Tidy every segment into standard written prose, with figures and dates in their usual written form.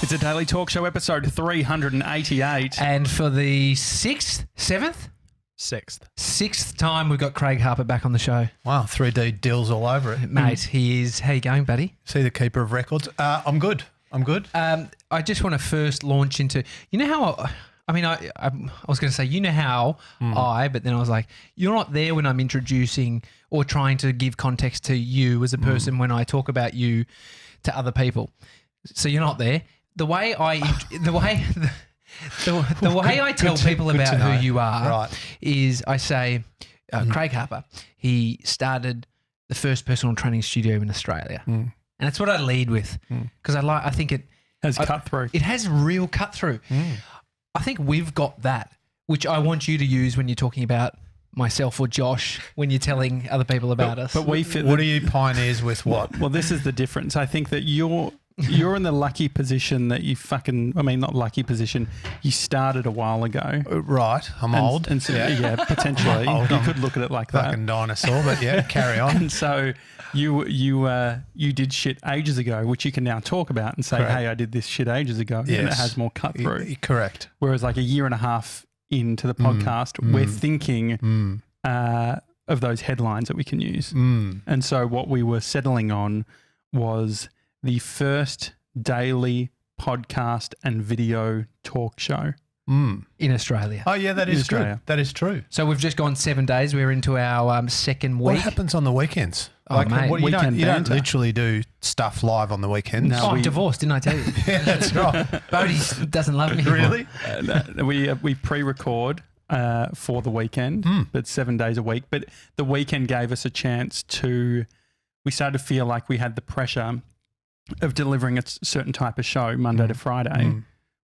It's a daily talk show episode 388. And for the sixth time, we've got Craig Harper back on the show. Wow, 3D deals all over it. Mate, he is. How you going, buddy? See the keeper of records? I'm good. I just want to first launch into, you know how, I was going to say, you know how but then I was like, you're not there when I'm introducing or trying to give context to you as a person when I talk about you to other people. So you're not there. The way I tell people about who you are is I say, Craig Harper, he started the first personal training studio in Australia. And that's what I lead with because I think it has cut through. It has real cut through. I think we've got that, which I want you to use when you're talking about myself or Josh, when you're telling other people about us. But we fit. What are you pioneers with what? Well, this is the difference. I think that you're in the lucky position that not lucky position. You started a while ago. Right. I'm old. And so, yeah, potentially. You could look at it like that. Fucking dinosaur, but yeah, carry on. And so you did shit ages ago, which you can now talk about and say, Correct. hey, I did this shit ages ago. Yes. And it has more cut through. Correct. Whereas like a year and a half into the podcast, we're thinking of those headlines that we can use. And so what we were settling on was the first daily podcast and video talk show in Australia. Oh, yeah, that is true. That is true. So we've just gone 7 days. We're into our second week. What happens on the weekends? Oh, mate. You Weekend don't banter. literally do stuff live on the weekends. No. I'm divorced, didn't I tell you? Yeah, that's right. Bodie doesn't love me anymore. Really? We pre-record for the weekend, but 7 days a week. But the weekend gave us a chance we started to feel like we had the pressure of delivering a certain type of show Monday to Friday,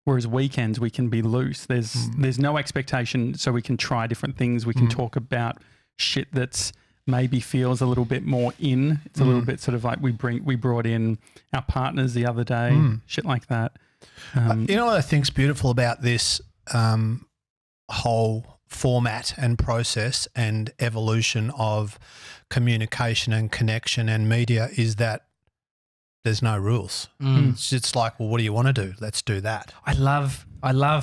whereas weekends we can be loose. There's no expectation, so we can try different things. We can talk about shit that's maybe feels a little bit more in. It's a little bit sort of like we brought in our partners the other day, shit like that. You know what I think's beautiful about this whole format and process and evolution of communication and connection and media is that there's no rules. It's just like, well, what do you want to do? Let's do that. I love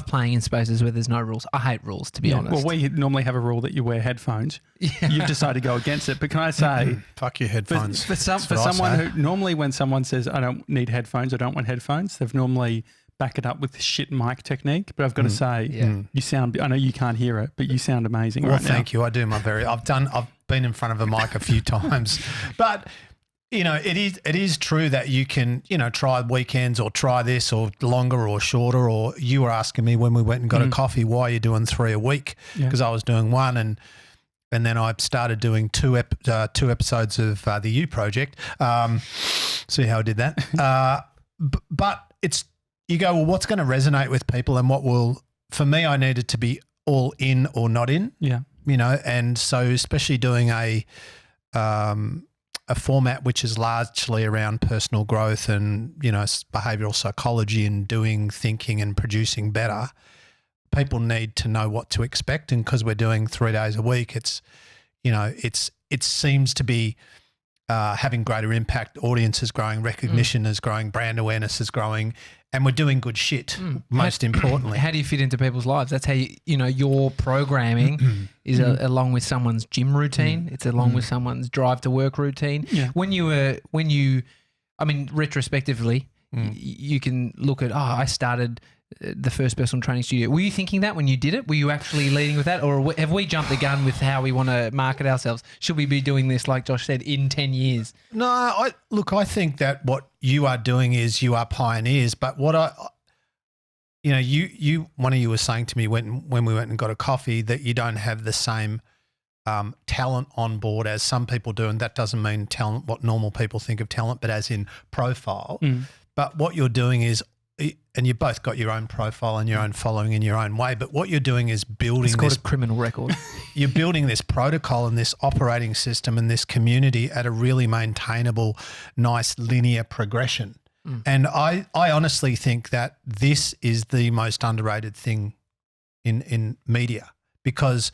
playing in spaces where there's no rules. I hate rules, to be honest. Well, we normally have a rule that you wear headphones. Yeah. You've decided to go against it. But can I say, Fuck your headphones. for someone who normally when someone says, I don't need headphones, I don't want headphones, they've normally back it up with shit mic technique. But I've got to say, you sound, I know you can't hear it, but you sound amazing right now. Well, thank you. I do my I've been in front of a mic a few times, but you know, it is true that you can, try weekends or try this or longer or shorter, or you were asking me when we went and got a coffee, why are you doing 3 a week? Because I was doing 1 and then I started doing 2 episodes of the U Project. See how I did that? But you go, well, what's going to resonate with people and for me, I needed to be all in or not in. Yeah. And so especially doing a format which is largely around personal growth and, behavioral psychology and doing thinking and producing better, people need to know what to expect. And because we're doing 3 days a week, it seems to be having greater impact. Audience is growing, recognition is growing, brand awareness is growing, and we're doing good shit, most importantly. How do you fit into people's lives? That's how your programming is along with someone's gym routine. It's along with someone's drive to work routine. Yeah. Retrospectively, you can look at, I started the first personal training studio. Were you thinking that when you did it? Were you actually leading with that? Or have we jumped the gun with how we want to market ourselves? Should we be doing this, like Josh said, in 10 years? No, I think that what you are doing is you are pioneers. But what one of you was saying to me when we went and got a coffee that you don't have the same talent on board as some people do. And that doesn't mean talent, what normal people think of talent, but as in profile. But what you're doing is, and you've both got your own profile and your own following in your own way, but what you're doing is building it's called a criminal record. You're building this protocol and this operating system and this community at a really maintainable, nice linear progression. And I honestly think that this is the most underrated thing in media, because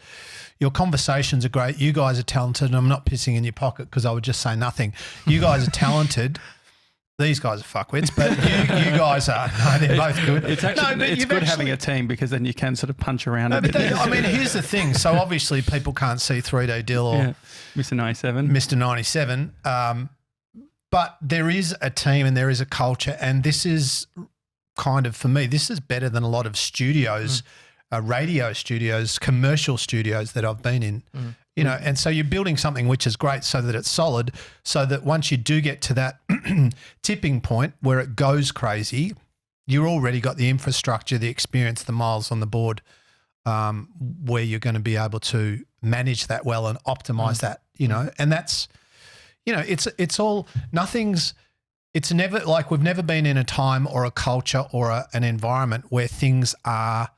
your conversations are great. You guys are talented, and I'm not pissing in your pocket because I would just say nothing. You guys are talented. these guys are fuckwits, but you guys are. No, they're both good. It's actually it's good having a team because then you can sort of punch around a bit. I mean, here's the thing. So obviously people can't see 3D Dill or Mr. 97. Mr. 97. But there is a team and there is a culture, and this is kind of, for me, this is better than a lot of studios, radio studios, commercial studios that I've been in. You know, and so you're building something which is great so that it's solid, so that once you do get to that tipping point where it goes crazy, you've already got the infrastructure, the experience, the miles on the board, where you're going to be able to manage that well and optimize that, you know. And that's, you know, it's all, it's never like, we've never been in a time or a culture or an environment where things are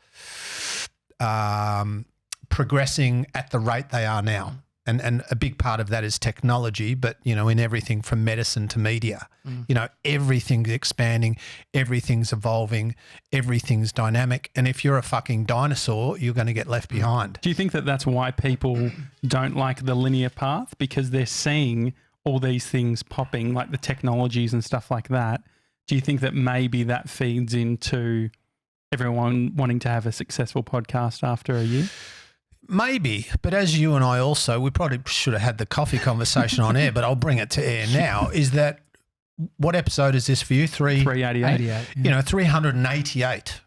progressing at the rate they are now. And a big part of that is technology, but, you know, in everything from medicine to media, you know, everything's expanding, everything's evolving, everything's dynamic. And if you're a fucking dinosaur, you're going to get left behind. Do you think that that's why people don't like the linear path? Because they're seeing all these things popping, like the technologies and stuff like that. Do you think that maybe that feeds into everyone wanting to have a successful podcast after a year? Maybe, but as you and I also, we probably should have had the coffee conversation on air, but I'll bring it to air now, is that, what episode is this for you? 388. You know, 388.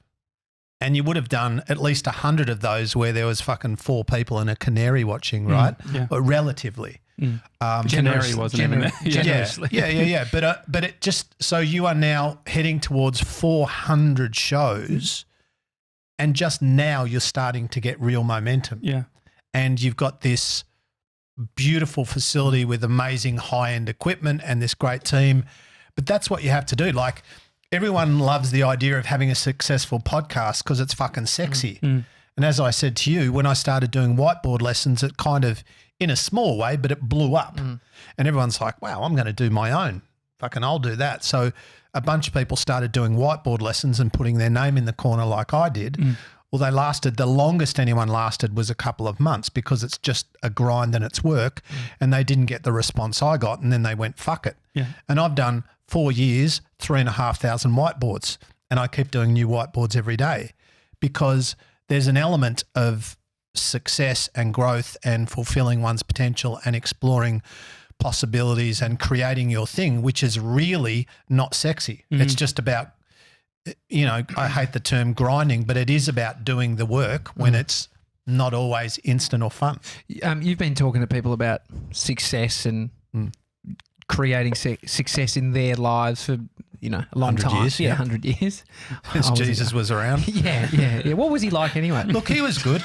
And you would have done at least 100 of those where there was fucking 4 people and a canary watching, right? Yeah. But relatively. Canary wasn't even there. Generously. Yeah. But it just, so you are now heading towards 400 shows. And just now you're starting to get real momentum. Yeah. And you've got this beautiful facility with amazing high-end equipment and this great team. But that's what you have to do. Like, everyone loves the idea of having a successful podcast because it's fucking sexy. And as I said to you, when I started doing whiteboard lessons, it kind of, in a small way, but it blew up. And everyone's like, wow, I'm going to do my own. Fucking I'll do that. So a bunch of people started doing whiteboard lessons and putting their name in the corner like I did. Well, they lasted, the longest anyone lasted was a couple of months because it's just a grind and it's work, and they didn't get the response I got, and then they went, fuck it. And I've done 4 years, 3,500 whiteboards, and I keep doing new whiteboards every day because there's an element of success and growth and fulfilling one's potential and exploring possibilities and creating your thing, which is really not sexy. It's just about, you know, I hate the term grinding, but it is about doing the work when it's not always instant or fun. You've been talking to people about success and creating success in their lives for, you know, a long 100 time. years, 100 years. Since Jesus was around. Yeah. What was he like anyway? Look, he was good.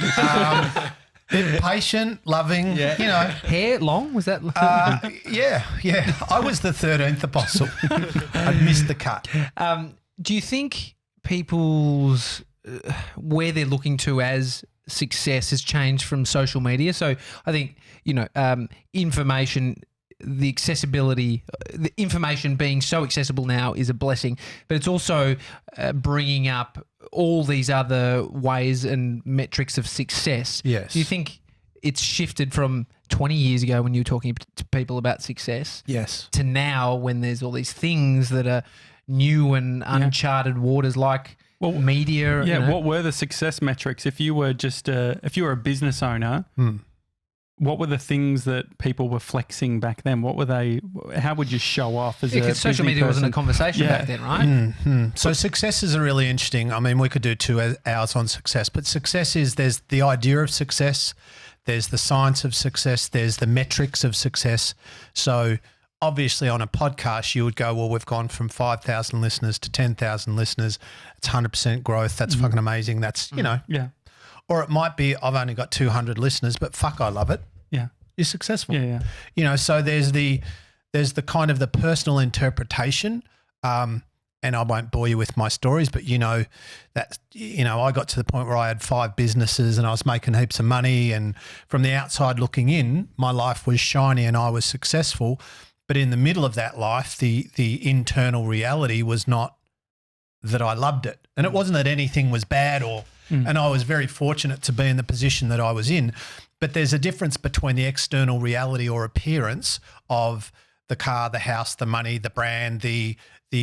Patient, loving, you know. Hair long? Was that? Yeah. I was the 13th apostle. I missed the cut. Do you think people's where they're looking to as success has changed from social media? So I think, you know, information, the accessibility, the information being so accessible now is a blessing, but it's also bringing up all these other ways and metrics of success. Yes. Do you think it's shifted from 20 years ago when you were talking to people about success to now when there's all these things that are new and uncharted waters like media? Yeah. You know? What were the success metrics? If you were just if you were a business owner, what were the things that people were flexing back then? What were they? How would you show off as a because social media wasn't a conversation back then, right? So success is a really interesting, I mean, we could do 2 hours on success, but success is, there's the idea of success, there's the science of success, there's the metrics of success. So obviously on a podcast, you would go, well, we've gone from 5,000 listeners to 10,000 listeners. It's 100% growth. That's fucking amazing. That's, you know. Yeah. Or it might be, I've only got 200 listeners, but fuck, I love it. Yeah. You're successful. Yeah. You know, so there's the kind of the personal interpretation, and I won't bore you with my stories, but you know that, you know, I got to the point where I had 5 businesses and I was making heaps of money, and from the outside looking in, my life was shiny and I was successful. But in the middle of that life, the internal reality was not that I loved it, and it wasn't that anything was bad and I was very fortunate to be in the position that I was in. But there's a difference between the external reality or appearance of the car, the house, the money, the brand, the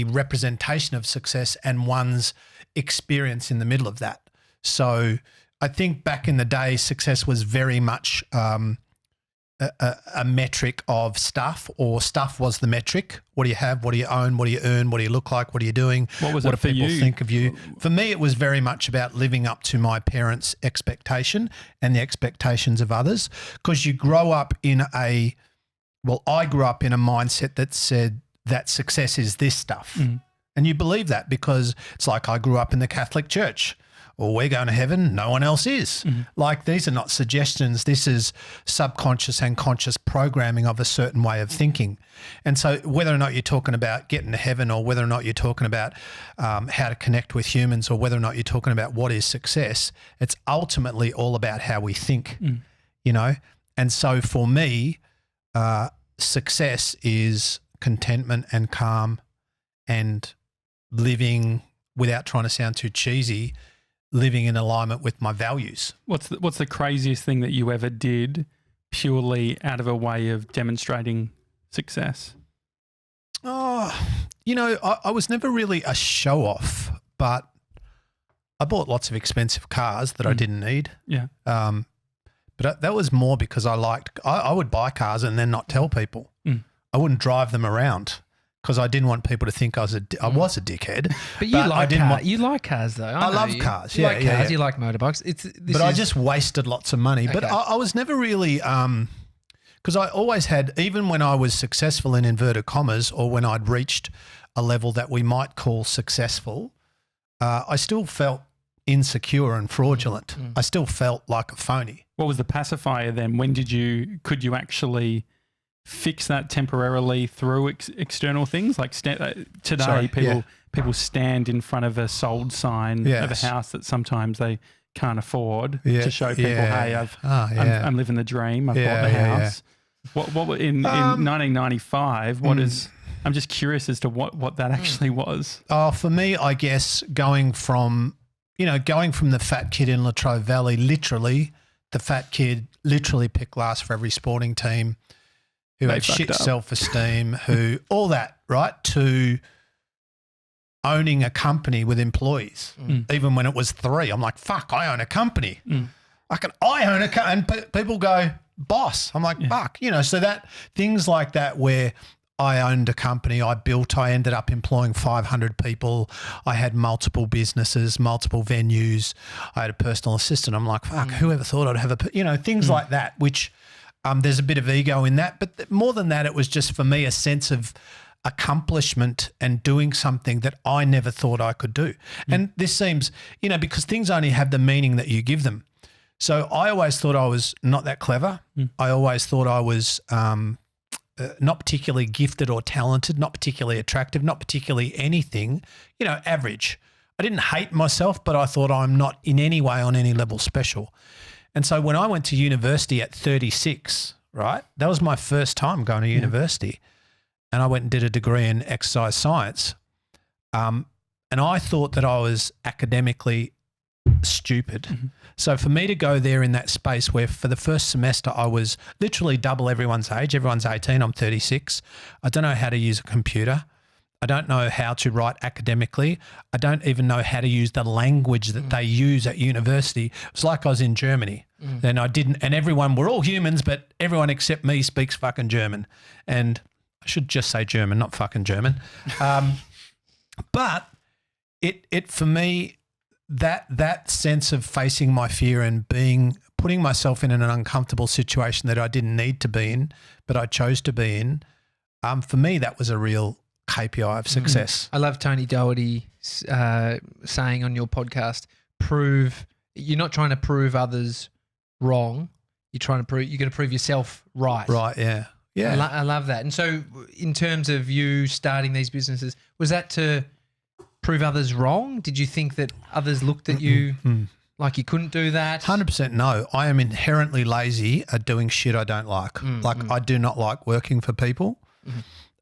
representation of success, and one's experience in the middle of that. So I think back in the day, success was very much a metric of stuff, or stuff was the metric. What do you have? What do you own? What do you earn? What do you look like? What are you doing? What do people think of you? For me, it was very much about living up to my parents' expectation and the expectations of others, because you grow up in I grew up in a mindset that said that success is this stuff. Mm. And you believe that because it's like I grew up in the Catholic Church. Well, we're going to heaven, no one else is. Mm-hmm. Like, these are not suggestions. This is subconscious and conscious programming of a certain way of thinking. And so whether or not you're talking about getting to heaven, or whether or not you're talking about how to connect with humans, or whether or not you're talking about what is success, it's ultimately all about how we think, you know. And so for me, success is contentment and calm and living, without trying to sound too cheesy, living in alignment with my values. What's the craziest thing that you ever did purely out of a way of demonstrating success? Oh, you know, I was never really a show off, but I bought lots of expensive cars that I didn't need. Yeah. But that was more because I would buy cars and then not tell people. I wouldn't drive them around because I didn't want people to think I was a dickhead. But you like cars though. I love cars. You like cars. You like motorbikes. I just wasted lots of money. Okay. But I was never really because I always had, even when I was successful in inverted commas, or when I'd reached a level that we might call successful, I still felt insecure and fraudulent. I still felt like a phony. What was the pacifier then? When could you actually fix that temporarily through external things? Like today, people stand in front of a sold sign of a house that sometimes they can't afford to show people, hey, I'm living the dream. I've bought the house. What in 1995? What is? I'm just curious as to what that actually was. Oh, for me, I guess going from the fat kid in Latrobe Valley, literally the fat kid, literally picked last for every sporting team, who had shit self-esteem, who all that, right, to owning a company with employees, even when it was 3. I'm like, fuck, I own a company. I own a company. And people go, boss. I'm like, fuck, so that things like that where I owned a company, I ended up employing 500 people. I had multiple businesses, multiple venues. I had a personal assistant. I'm like, fuck, whoever thought I'd have things like that, which there's a bit of ego in that. But more than that, it was just for me a sense of accomplishment and doing something that I never thought I could do. And this seems, because things only have the meaning that you give them. So I always thought I was not that clever. I always thought I was not particularly gifted or talented, not particularly attractive, not particularly anything, average. I didn't hate myself, but I thought I'm not in any way on any level special. And so when I went to university at 36, right, that was my first time going to university, and I went and did a degree in exercise science. And I thought that I was academically stupid. So for me to go there in that space where for the first semester I was literally double everyone's age, everyone's 18, I'm 36. I don't know how to use a computer. I don't know how to write academically. I don't even know how to use the language that they use at university. It's like I was in Germany. Then I didn't, and we're all humans, but everyone except me speaks fucking German. And I should just say German, not fucking German. But it for me, that sense of facing my fear and putting myself in an uncomfortable situation that I didn't need to be in, but I chose to be in, for me, that was a real KPI of success. I love Tony Doherty saying on your podcast, you're not trying to prove others wrong. You're got to prove yourself right. Right. Yeah. Yeah. I love that. And so in terms of you starting these businesses, was that to prove others wrong? Did you think that others looked at you like you couldn't do that? 100% no. I am inherently lazy at doing shit I don't like. I do not like working for people.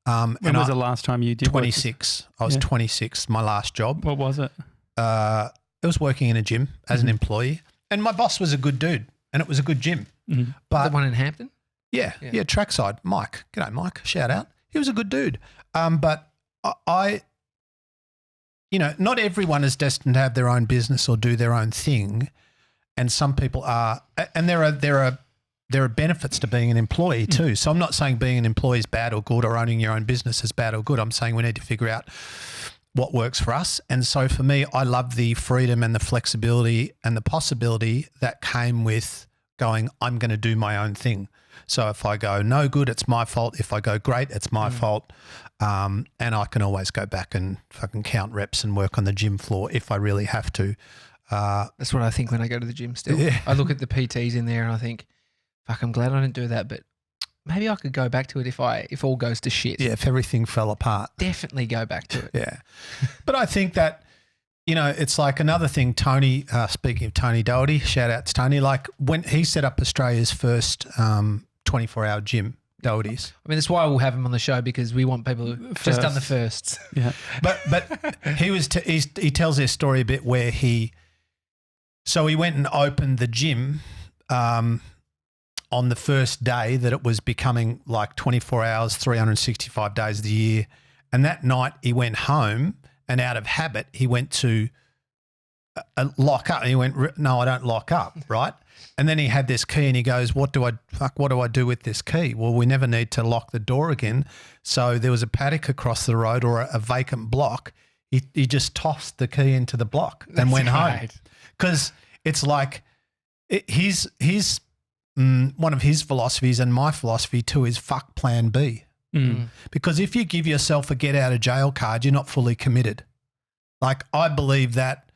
When was the last time you did 26. I was 26, my last job. What was it? It was working in a gym as an employee. And my boss was a good dude and it was a good gym. But the one in Hampton? Yeah, trackside. Mike. G'day, Mike. Shout out. He was a good dude. But I, not everyone is destined to have their own business or do their own thing, and some people are. And there are benefits to being an employee too. So I'm not saying being an employee is bad or good, or owning your own business is bad or good. I'm saying we need to figure out what works for us. And so for me, I love the freedom and the flexibility and the possibility that came with going, I'm going to do my own thing. So if I go no good, it's my fault. If I go great, it's my fault. And I can always go back and fucking count reps and work on the gym floor if I really have to. That's what I think when I go to the gym still. Yeah. I look at the PTs in there and I think, fuck, I'm glad I didn't do that, but maybe I could go back to it if all goes to shit. Yeah, if everything fell apart. Definitely go back to it. Yeah. But I think that, it's like another thing, Tony, speaking of Tony Doherty, shout out to Tony, like when he set up Australia's first 24-hour gym, Doherty's. I mean, that's why we'll have him on the show, because we want people who've just done the firsts. Yeah. But he tells this story a bit where he went and opened the gym on the first day that it was becoming like 24 hours, 365 days of the year. And that night he went home, and out of habit, he went to lock up. And he went, no, I don't lock up, right? And then he had this key and he goes, what do I do with this key? Well, we never need to lock the door again. So there was a paddock across the road, or a vacant block. He just tossed the key into the block and went home. Because it's like one of his philosophies, and my philosophy too, is fuck plan B. Because if you give yourself a get out of jail card, you're not fully committed. Like, I believe that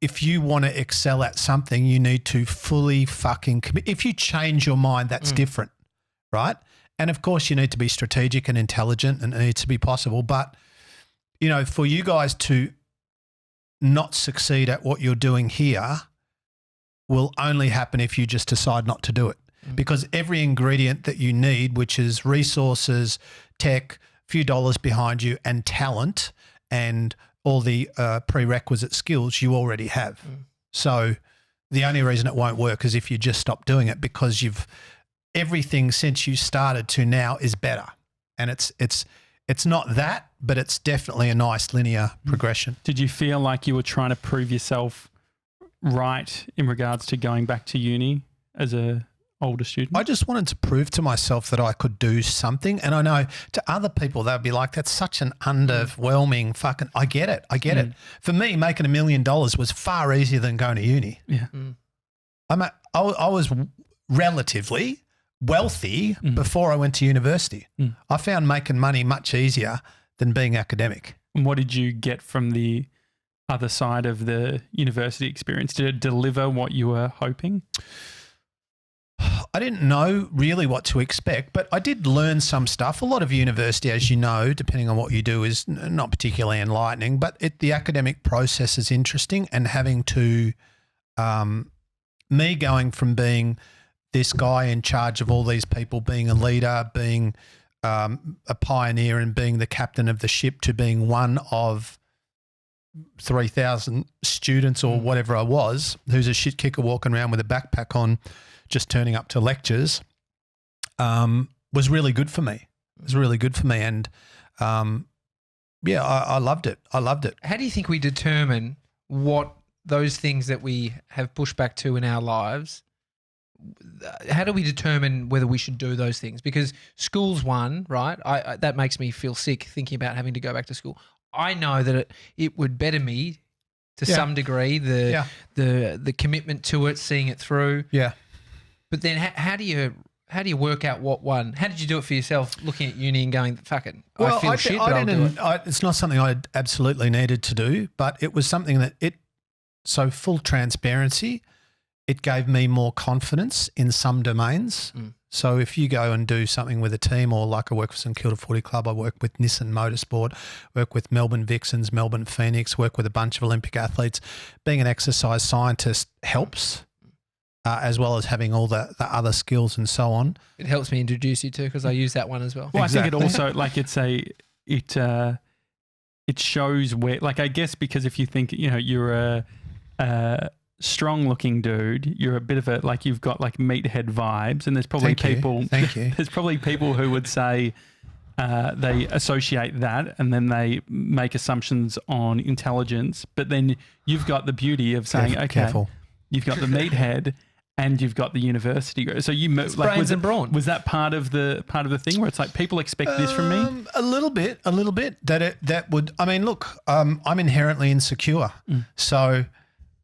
if you want to excel at something, you need to fully fucking commit. If you change your mind, that's different, right? And of course you need to be strategic and intelligent, and it needs to be possible. But, for you guys to not succeed at what you're doing here will only happen if you just decide not to do it. Because every ingredient that you need, which is resources, tech, a few dollars behind you, and talent, and all the prerequisite skills, you already have. So the only reason it won't work is if you just stop doing it, because everything since you started to now is better. And it's not that, but it's definitely a nice linear progression. Did you feel like you were trying to prove yourself right in regards to going back to uni as a older student? I just wanted to prove to myself that I could do something. And I know to other people, they'll be like, that's such an underwhelming fucking, I get it. For me, making $1 million was far easier than going to uni. Yeah. I was relatively wealthy before I went to university. I found making money much easier than being academic. And what did you get from the other side of the university experience? Did it deliver what you were hoping? I didn't know really what to expect, but I did learn some stuff. A lot of university, as you know, depending on what you do, is not particularly enlightening, but the academic process is interesting, and having to, me going from being this guy in charge of all these people, being a leader, being a pioneer, and being the captain of the ship, to being one of 3,000 students or whatever I was, who's a shit kicker walking around with a backpack on, just turning up to lectures, was really good for me. And I loved it. How do you think we determine what those things that we have pushed back to in our lives, how do we determine whether we should do those things? Because school's one, right? That makes me feel sick thinking about having to go back to school. I know that it would better me to some degree, the commitment to it, seeing it through. Yeah. But then how do you work out what one? How did you do it for yourself, looking at uni and going, fuck it, I feel shit, but I'll do it? It's not something I absolutely needed to do, but it was something that so full transparency, it gave me more confidence in some domains. So if you go and do something with a team, or like I work with St Kilda Footy Club, I work with Nissan Motorsport, work with Melbourne Vixens, Melbourne Phoenix, work with a bunch of Olympic athletes, being an exercise scientist helps. As well as having all the other skills and so on. It helps me introduce you to, because I use that one as well. Well, exactly. I think it also, like, it shows where, like, I guess because if you think, you're a strong looking dude. You're a bit of a, like, you've got like meathead vibes, and there's probably Thank you. There's probably people who would say they associate that and then they make assumptions on intelligence. But then you've got the beauty of saying, Careful. you've got the meathead and you've got the university. So you like, brains and brawn. Was that part of the thing where it's like people expect this from me? A little bit. That would. I mean, look, I'm inherently insecure, so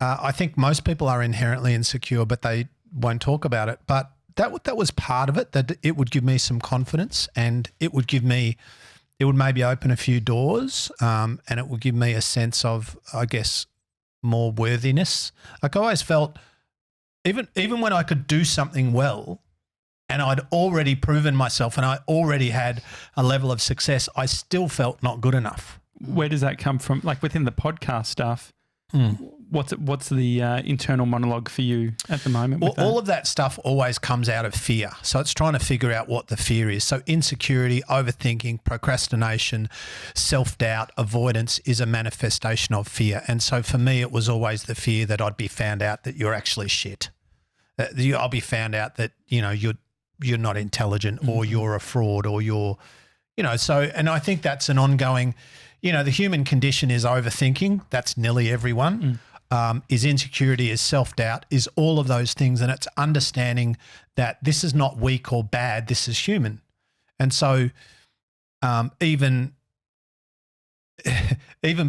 I think most people are inherently insecure, but they won't talk about it. But that was part of it. That it would give me some confidence, and it would maybe open a few doors, and it would give me a sense of, I guess, more worthiness. Like I always felt. Even when I could do something well and I'd already proven myself and I already had a level of success, I still felt not good enough. Where does that come from? Like within the podcast stuff, what's the internal monologue for you at the moment? Well, all of that stuff always comes out of fear. So it's trying to figure out what the fear is. So insecurity, overthinking, procrastination, self-doubt, avoidance is a manifestation of fear. And so for me, it was always the fear that I'd be found out that you're actually shit. I'll be found out that, you're not intelligent or you're a fraud or you're, so, and I think that's an ongoing, the human condition is overthinking. That's nearly everyone. Is insecurity, is self-doubt, is all of those things. And it's understanding that this is not weak or bad. This is human. And so even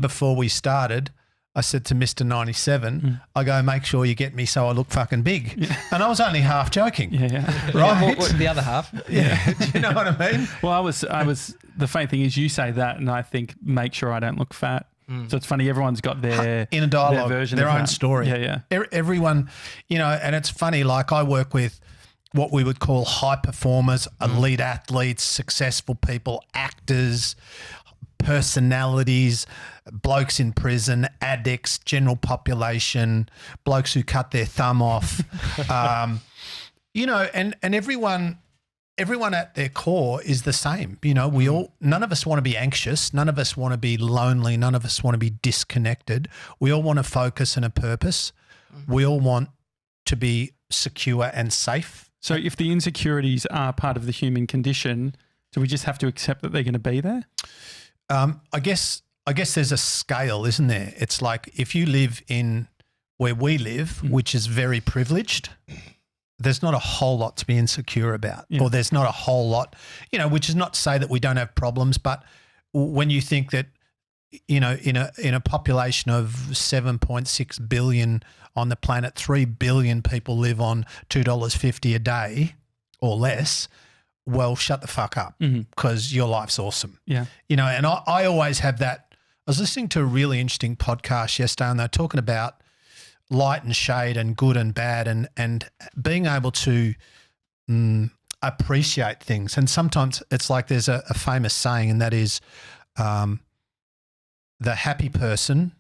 before we started, I said to Mr. 97, I go, make sure you get me so I look fucking big. Yeah. And I was only half joking. Yeah. Right? What, the other half? Yeah. Do you know what I mean? Well, I was, the funny thing is you say that and I think make sure I don't look fat. So it's funny, everyone's got their in a dialogue, their version their of own that. story. Yeah. Everyone, and it's funny, like I work with what we would call high performers, elite athletes, successful people, actors, personalities, blokes in prison, addicts, general population, blokes who cut their thumb off, and everyone at their core is the same. None of us want to be anxious. None of us want to be lonely. None of us want to be disconnected. We all want a focus and a purpose. We all want to be secure and safe. So if the insecurities are part of the human condition, do we just have to accept that they're going to be there? I guess there's a scale, isn't there? It's like if you live in where we live, which is very privileged, there's not a whole lot to be insecure about, or there's not a whole lot, which is not to say that we don't have problems, but when you think that, in a population of 7.6 billion on the planet, 3 billion people live on $2.50 a day or less. Well, shut the fuck up because your life's awesome. Yeah. And I always have that. I was listening to a really interesting podcast yesterday and they're talking about light and shade and good and bad and being able to appreciate things. And sometimes it's like there's a famous saying, and that is the happy person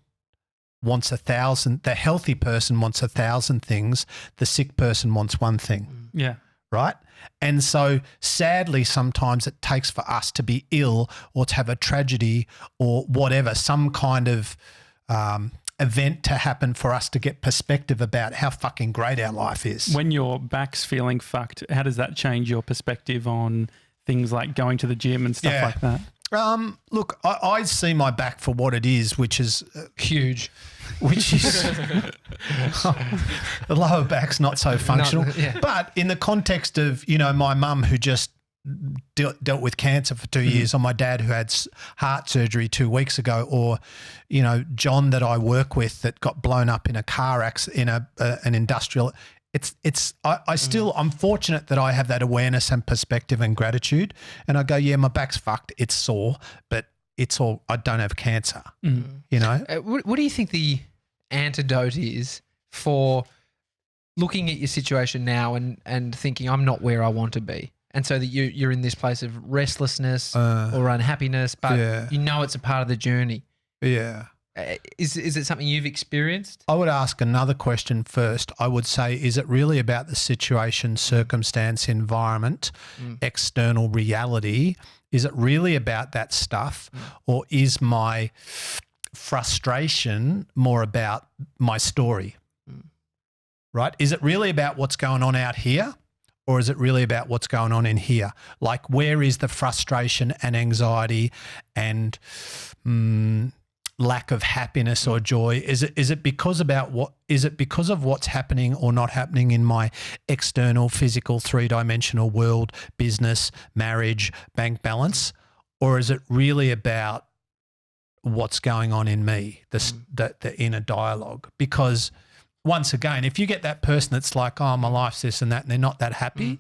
wants 1,000, the healthy person wants 1,000 things, the sick person wants one thing. Yeah. Right? And so sadly, sometimes it takes for us to be ill or to have a tragedy or whatever, some kind of event to happen for us to get perspective about how fucking great our life is. When your back's feeling fucked, how does that change your perspective on things like going to the gym and stuff like that? Look, I see my back for what it is, which is Huge. which is the lower back's not so functional. But in the context of, my mum who just dealt with cancer for 2 years, or my dad who had heart surgery 2 weeks ago, or, John that I work with that got blown up in a car accident, in an industrial. I'm fortunate that I have that awareness and perspective and gratitude. And I go, yeah, my back's fucked. It's sore, but I don't have cancer, What do you think the antidote is for looking at your situation now and thinking I'm not where I want to be? And so that you're in this place of restlessness or unhappiness, but it's a part of the journey. Yeah. Is it something you've experienced? I would ask another question first. I would say, is it really about the situation, circumstance, environment, external reality? Is it really about that stuff? Or is my frustration more about my story? right? Is it really about what's going on out here, or is it really about what's going on in here? Like, where is the frustration and anxiety and lack of happiness or joy? Is it because of what's happening or not happening in my external physical 3-dimensional world, business, marriage, bank balance, or is it really about what's going on in me, the inner dialogue? Because once again, if you get that person that's like, oh, my life's this and that, and they're not that happy,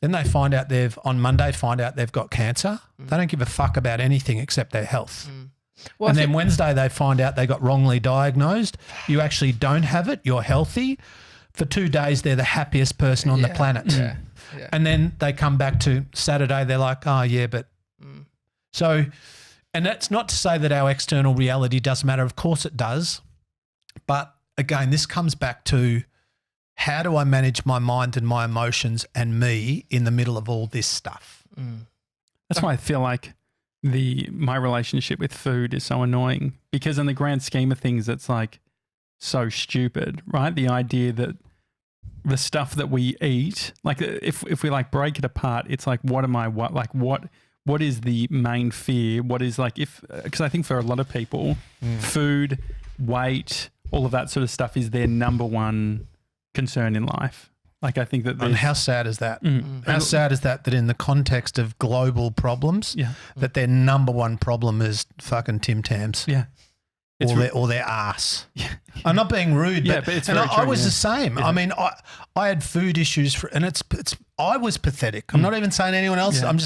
then they find out on Monday they've got cancer. They don't give a fuck about anything except their health. Well, and then Wednesday they find out they got wrongly diagnosed. You actually don't have it. You're healthy. For 2 days, they're the happiest person on the planet. Yeah. Yeah. And then they come back to Saturday, they're like, oh, yeah, but so, and that's not to say that our external reality doesn't matter. Of course it does. But again, this comes back to, how do I manage my mind and my emotions and me in the middle of all this stuff? That's why I feel like my relationship with food is so annoying, because in the grand scheme of things, it's like so stupid, right? The idea that the stuff that we eat, like if we like break it apart, it's like, what is the main fear? What is like, because I think for a lot of people, food, weight, all of that sort of stuff is their number one concern in life. Like, I think that and how sad is that? How sad is that in the context of global problems, that their number one problem is fucking Tim Tams? Yeah. Or their ass. Yeah. I'm not being rude, but it's very true, I was the same. Yeah. I mean, I had food issues I was pathetic. I'm not even saying anyone else. Yeah.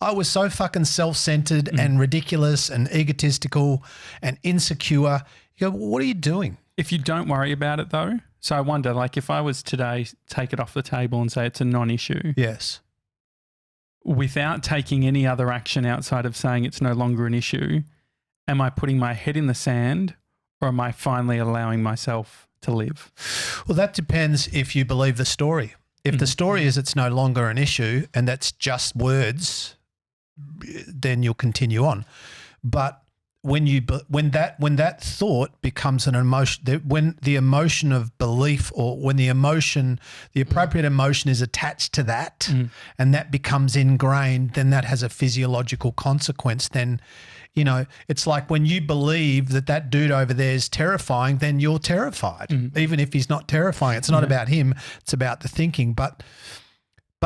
I was so fucking self-centered and ridiculous and egotistical and insecure. You go, what are you doing? If you don't worry about it though, so I wonder, like, if I was today, take it off the table and say it's a non-issue. Yes. Without taking any other action outside of saying it's no longer an issue, am I putting my head in the sand, or am I finally allowing myself to live? Well, that depends if you believe the story. If the story is it's no longer an issue and that's just words, then you'll continue on. But when that thought becomes an emotion, when the emotion of belief, or when the appropriate emotion is attached to that, and that becomes ingrained, then that has a physiological consequence. Then, you know, it's like when you believe that dude over there is terrifying, then you're terrified, even if he's not terrifying. It's not about him; it's about the thinking. But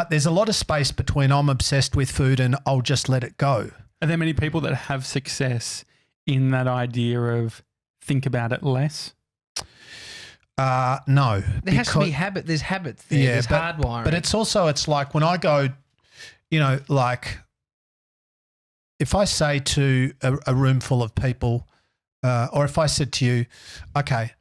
there's a lot of space between I'm obsessed with food and I'll just let it go. Are there many people that have success in that idea of think about it less? No. There has to be habit. There's habits there. Yeah, there's hardwiring. But it's like when I go, you know, like if I say to a room full of people, or if I said to you, okay,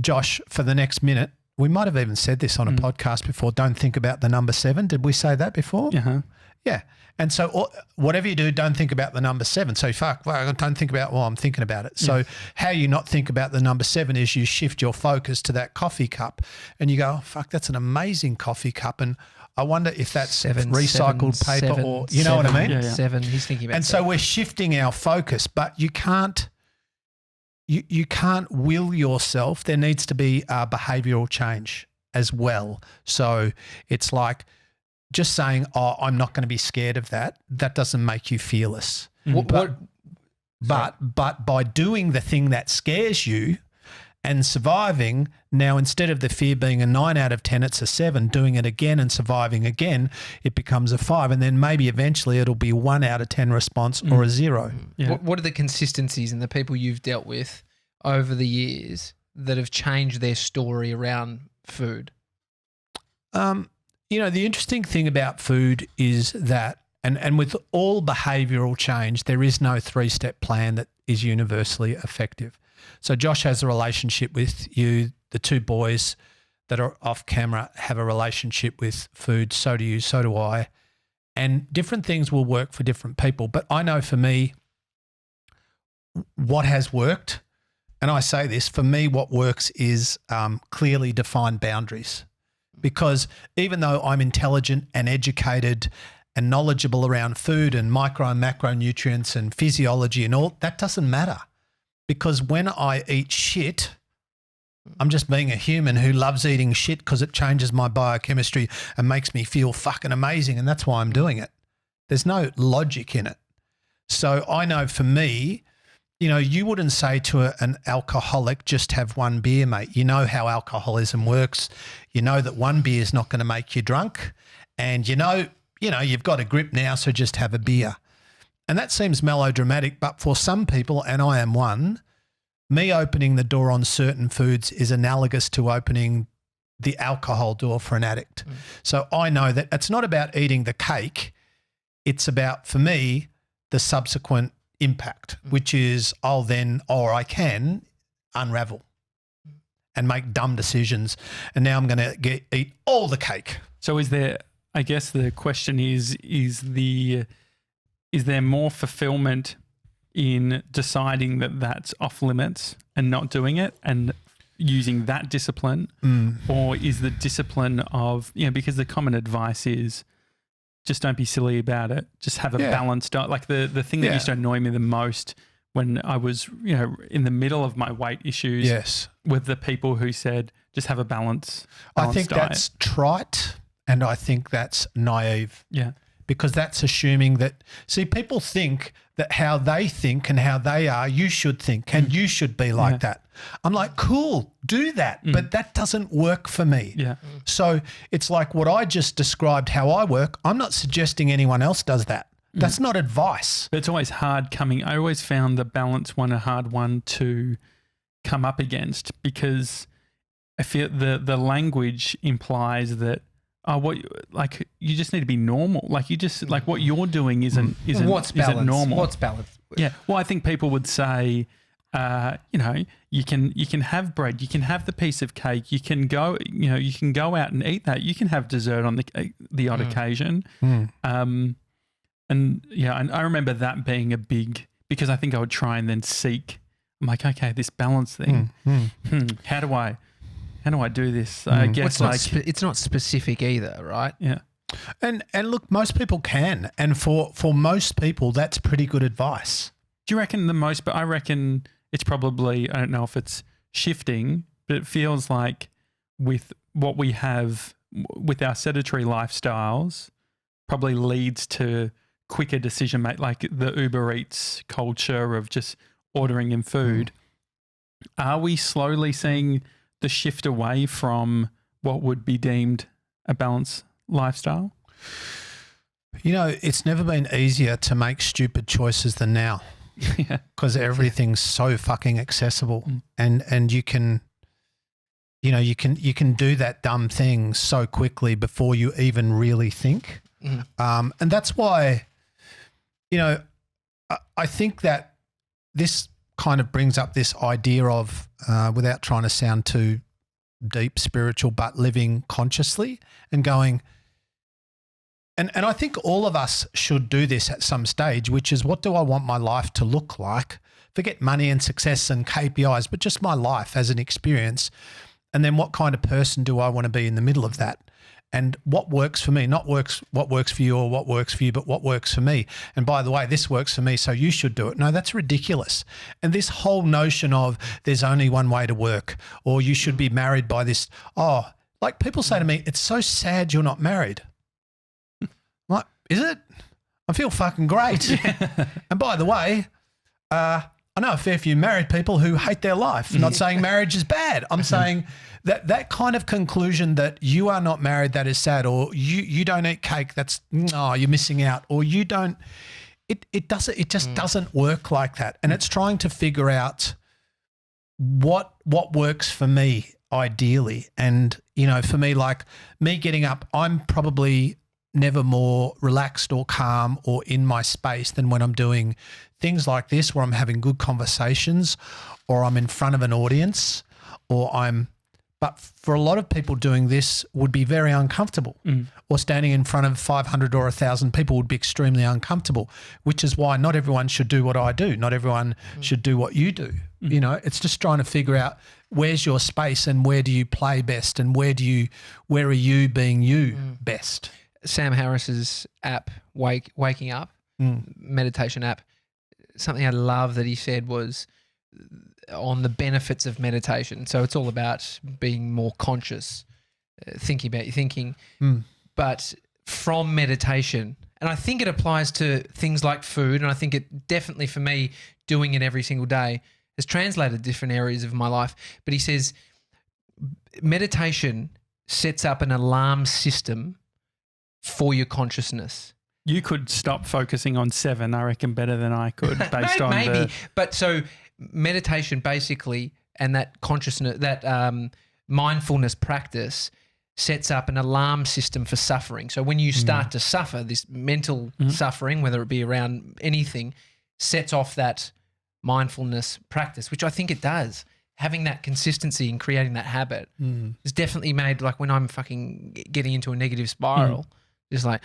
Josh, for the next minute, we might have even said this on a podcast before, don't think about the number 7. Did we say that before? Uh-huh. Yeah. And so whatever you do, don't think about the number 7. So don't think about, I'm thinking about it. So how you not think about the number 7 is you shift your focus to that coffee cup and you go, oh, fuck, that's an amazing coffee cup. And I wonder if that's recycled paper or, you know what I mean? Yeah. 7, he's thinking about. And 7. So we're shifting our focus, but you can't will yourself. There needs to be a behavioural change as well. So it's like, just saying, oh, I'm not going to be scared of that, that doesn't make you fearless. But by doing the thing that scares you and surviving, now instead of the fear being a 9 out of 10, it's a 7, doing it again and surviving again, it becomes a 5. And then maybe eventually it'll be 1 out of 10 response or a 0. Yeah. What are the consistencies in the people you've dealt with over the years that have changed their story around food? You know, the interesting thing about food is that, and with all behavioural change, there is no 3-step plan that is universally effective. So Josh has a relationship with you. The 2 boys that are off camera have a relationship with food. So do you, so do I. And different things will work for different people. But I know for me, what has worked, and I say this, for me what works is clearly defined boundaries. Because even though I'm intelligent and educated and knowledgeable around food and micro and macronutrients and physiology and all, that doesn't matter. Because when I eat shit, I'm just being a human who loves eating shit because it changes my biochemistry and makes me feel fucking amazing, and that's why I'm doing it. There's no logic in it. So I know for me, you wouldn't say to an alcoholic, just have one beer, mate. You know how alcoholism works. You know that one beer is not going to make you drunk, and you've got a grip now, so just have a beer. And that seems melodramatic, but for some people, and I am one, me opening the door on certain foods is analogous to opening the alcohol door for an addict. So I know that it's not about eating the cake. It's about, for me, the subsequent impact, which is I can unravel and make dumb decisions. And now I'm going to eat all the cake. So I guess the question is there more fulfillment in deciding that that's off limits and not doing it and using that discipline, or is the discipline of, because the common advice is just don't be silly about it, just have a balanced diet. Like the thing that used to annoy me the most when I was, in the middle of my weight issues, with the people who said just have a balanced I think diet. That's trite, and I think that's naive. Yeah. Because that's assuming that, people think that how they think and how they are, you should think and you should be like that. I'm like, cool, do that, but that doesn't work for me. Yeah. So it's like what I just described how I work. I'm not suggesting anyone else does that. That's not advice. But it's always hard I always found the balance one a hard one to come up against, because I feel the language implies that, you just need to be normal. Like you just what you're doing isn't What's balance? Isn't normal. What's balance? Yeah. Well, I think people would say, you can have bread, you can have the piece of cake, you can go out and eat that, you can have dessert on the odd occasion. And I remember that being a big, because I think I would try and then seek. I'm like, okay, this balance thing. How do I do this? I guess it's not specific either, right? Yeah. And look, most people can, and for most people, that's pretty good advice. Do you reckon but I reckon it's probably, I don't know if it's shifting, but it feels like with what we have with our sedentary lifestyles probably leads to quicker decision make, like the Uber Eats culture of just ordering in food. Are we slowly seeing the shift away from what would be deemed a balanced lifestyle? It's never been easier to make stupid choices than now. Yeah. Because everything's so fucking accessible, and you can do that dumb thing so quickly before you even really think. And that's why, I think that this kind of brings up this idea of, without trying to sound too deep spiritual, but living consciously and going, and I think all of us should do this at some stage, which is, what do I want my life to look like? Forget money and success and KPIs, but just my life as an experience. And then what kind of person do I want to be in the middle of that? And what works for me, not what works for you or what works for you, but what works for me. And by the way, this works for me, so you should do it. No, that's ridiculous. And this whole notion of there's only one way to work, or you should be married by this. Like people say to me, it's so sad you're not married. I'm like, is it? I feel fucking great. And by the way, I know a fair few married people who hate their life. I'm not saying marriage is bad. I'm saying that kind of conclusion that you are not married, that is sad, or you don't eat cake, you're missing out, or you don't. It just doesn't work like that. And it's trying to figure out what works for me ideally. And for me, like me getting up, I'm probably never more relaxed or calm or in my space than when I'm doing things like this, where I'm having good conversations, or I'm in front of an audience, but for a lot of people, doing this would be very uncomfortable, or standing in front of 500 or 1,000 people would be extremely uncomfortable, which is why not everyone should do what I do. Not everyone should do what you do. It's just trying to figure out where's your space and where do you play best, and where are you being you best. Sam Harris's app, Waking Up, meditation app, something I love that he said was on the benefits of meditation. So it's all about being more conscious, thinking about your thinking. But from meditation, and I think it applies to things like food, and I think it definitely for me doing it every single day has translated different areas of my life. But he says meditation sets up an alarm system for your consciousness. You could stop focusing on 7, I reckon, better than I could based on maybe. But so meditation basically, and that consciousness, that mindfulness practice sets up an alarm system for suffering. So when you start to suffer, this mental suffering, whether it be around anything, sets off that mindfulness practice, which I think it does. Having that consistency and creating that habit has definitely made, like when I'm fucking getting into a negative spiral, just like,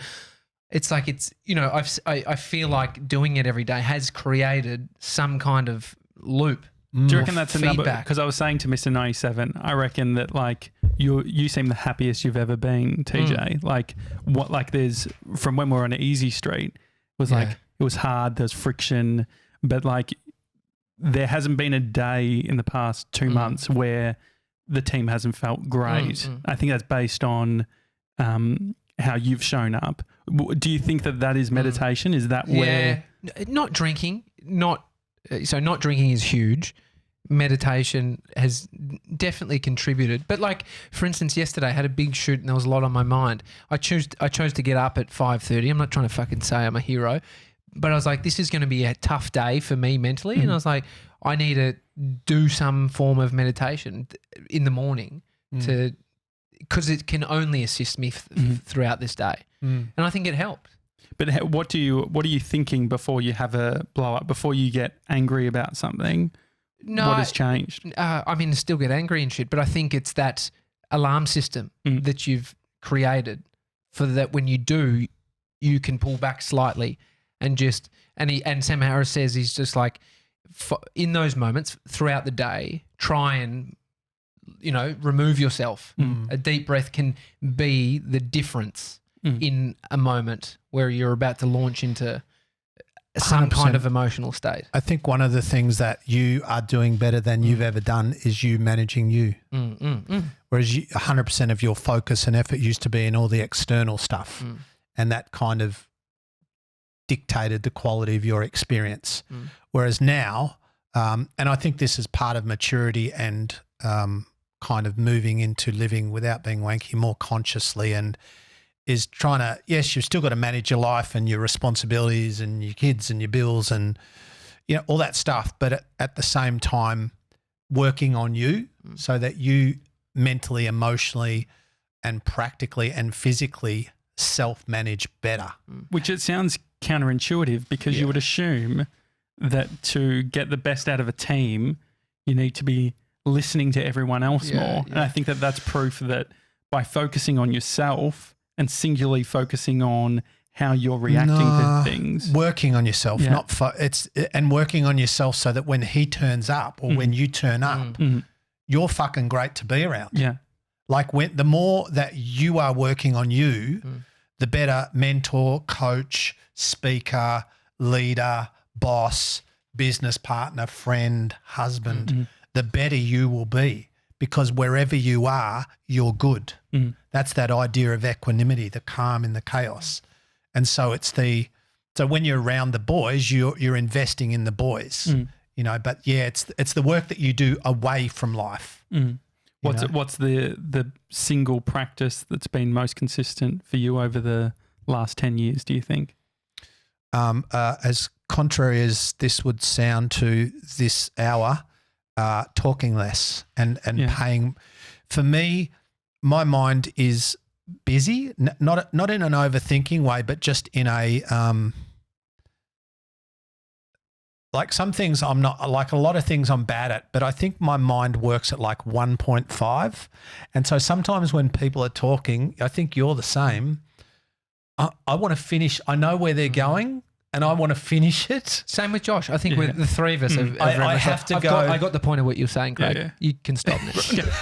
it's like it's, you know, I feel like doing it every day has created some kind of loop. Do you reckon that's a number? feedback. Because I was saying to Mr. 97, I reckon that like you seem the happiest you've ever been, TJ. Like what, like there's, from when we were on Easy Street, it was like, it was hard, there's friction, but like there hasn't been a day in the past 2 months where the team hasn't felt great. I think that's based on how you've shown up. Do you think that that is meditation? Is that where? Not drinking, not drinking is huge. Meditation has definitely contributed. But like, for instance, yesterday I had a big shoot and there was a lot on my mind. I chose to get up at 5:30. I'm not trying to fucking say I'm a hero, but I was like, this is going to be a tough day for me mentally. And I was like, I need to do some form of meditation in the morning because it can only assist me throughout this day. And I think it helped. But what are you thinking before you have a blow up, before you get angry about something? No, what has changed? I mean, I still get angry and shit, but I think it's that alarm system that you've created for that when you do, you can pull back slightly and just, and Sam Harris says he's just like, in those moments throughout the day, try and, you know, remove yourself. A deep breath can be the difference in a moment where you're about to launch into some 100%. kind of emotional state. I think one of the things that you are doing better than you've ever done is you managing you. Whereas 100% of your focus and effort used to be in all the external stuff, and that kind of dictated the quality of your experience. Whereas now, and I think this is part of maturity and kind of moving into living without being wanky more consciously, and is trying to, yes, you've still got to manage your life and your responsibilities and your kids and your bills and, you know, all that stuff. But at the same time, working on you so that you mentally, emotionally and practically and physically self-manage better. Which it sounds counterintuitive because you would assume that to get the best out of a team, you need to be listening to everyone else more. And I think that that's proof that by focusing on yourself and singularly focusing on how you're reacting to things. Working on yourself, and working on yourself so that when he turns up or when you turn up, you're fucking great to be around. Yeah. Like the more that you are working on you, the better mentor, coach, speaker, leader, boss, business partner, friend, husband, the better you will be, because wherever you are, you're good. That's that idea of equanimity, the calm in the chaos. And so so when you're around the boys, you're investing in the boys, you know, but it's the work that you do away from life. What's the single practice that's been most consistent for you over the last 10 years, do you think? As contrary as this would sound to this hour, talking less and paying. For me, my mind is busy, not in an overthinking way, but just in a like some things I'm not, like a lot of things I'm bad at, but I think my mind works at like 1.5. And so sometimes when people are talking, I think you're the same. I want to finish. I know where they're going, and I want to finish it. Same with Josh. I think the three of us have I have to go. I got the point of what you're saying, Craig. You can stop now.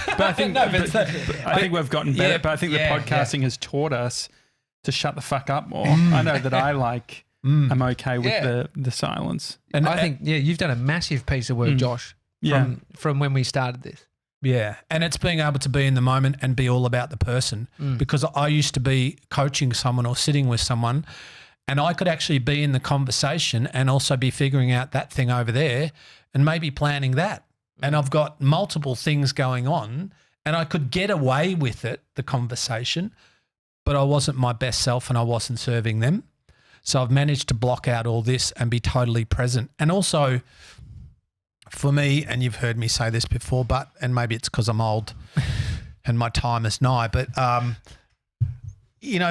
But I think, I think we've gotten better. But I think the podcasting has taught us to shut the fuck up more. I know that I'm okay with the silence. And I think, you've done a massive piece of work, Josh. from when we started this. Yeah. And it's being able to be in the moment and be all about the person, because I used to be coaching someone or sitting with someone, and I could actually be in the conversation and also be figuring out that thing over there and maybe planning that. And I've got multiple things going on and I could get away with it, the conversation, but I wasn't my best self and I wasn't serving them. So I've managed to block out all this and be totally present. And also for me, and you've heard me say this before, and maybe it's because I'm old and my time is nigh, but,